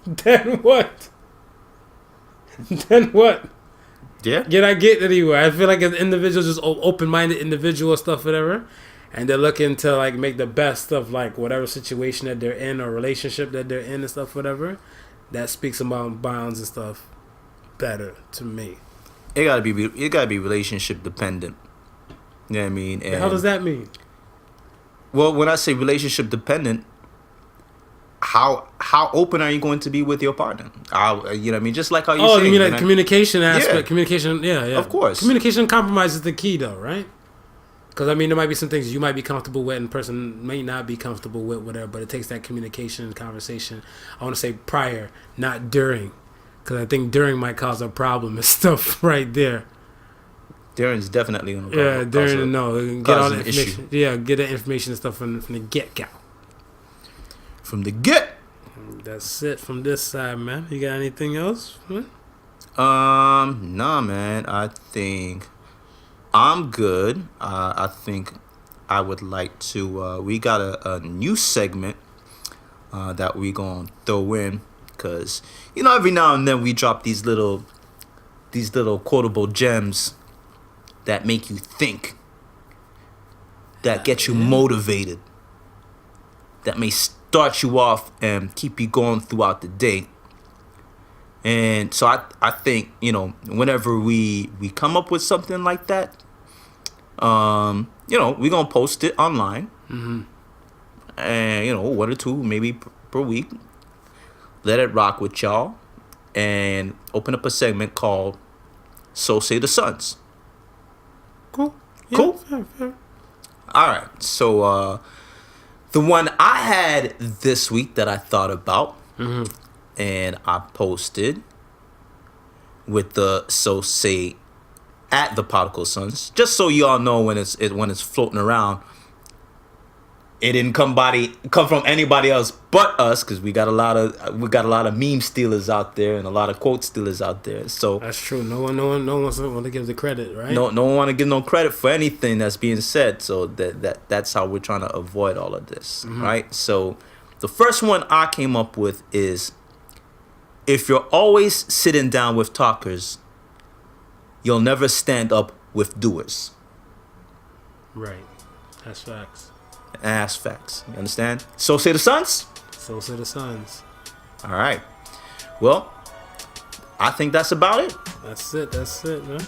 Then what? Then what? Yeah. You're not getting anywhere. I feel like an individual, just open-minded individual stuff, whatever, and they're looking to like make the best of like whatever situation that they're in or relationship that they're in and stuff, whatever. That speaks about bounds and stuff better to me. It gotta be relationship dependent. You know what I mean? And the hell does that mean? Well, when I say relationship dependent, how open are you going to be with your partner? You know what I mean? Just like how you say. Oh, you mean like communication aspect? Yeah. Communication, yeah. Of course. Communication compromise is the key, though, right? Because, I mean, there might be some things you might be comfortable with and the person may not be comfortable with, whatever, but it takes that communication and conversation. I want to say prior, not during. Because I think during might cause a problem and stuff right there. During's definitely going to get all the information. Yeah, get the information and stuff from the get-go. From the get. That's it from this side, man. You got anything else? Nah, man. I think I'm good. I think I would like to. We got a new segment that we gonna throw in, because every now and then we drop these little quotable gems that make you think, that get you motivated, that may start you off and keep you going throughout the day. And so I think, whenever we come up with something like that, we're going to post it online. Mm-hmm. And, 1 or 2 maybe per week. Let it rock with y'all. And open up a segment called So Say the Sons. Cool. Yeah, cool? Fair. All right. So, the one I had this week that I thought about, and I posted with the So Say at the Podical Sons, just so y'all know when it's floating around, it didn't come from anybody else but us, because we got a lot of meme stealers out there and a lot of quote stealers out there. So that's true. No one wants to give the credit, right? No one want to give no credit for anything that's being said. So that's how we're trying to avoid all of this, right? So the first one I came up with is, if you're always sitting down with talkers, you'll never stand up with doers. Right. That's facts. Ass facts. You understand? So say the Sons? So say the Sons. All right. Well, I think that's about it. That's it, man.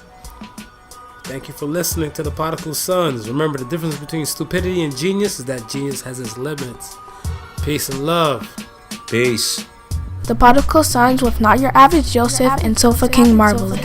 Thank you for listening to the Podical Sons. Remember, the difference between stupidity and genius is that genius has its limits. Peace and love. Peace. The Podical Sons with not your average Joseph and Sofa King Marvelous.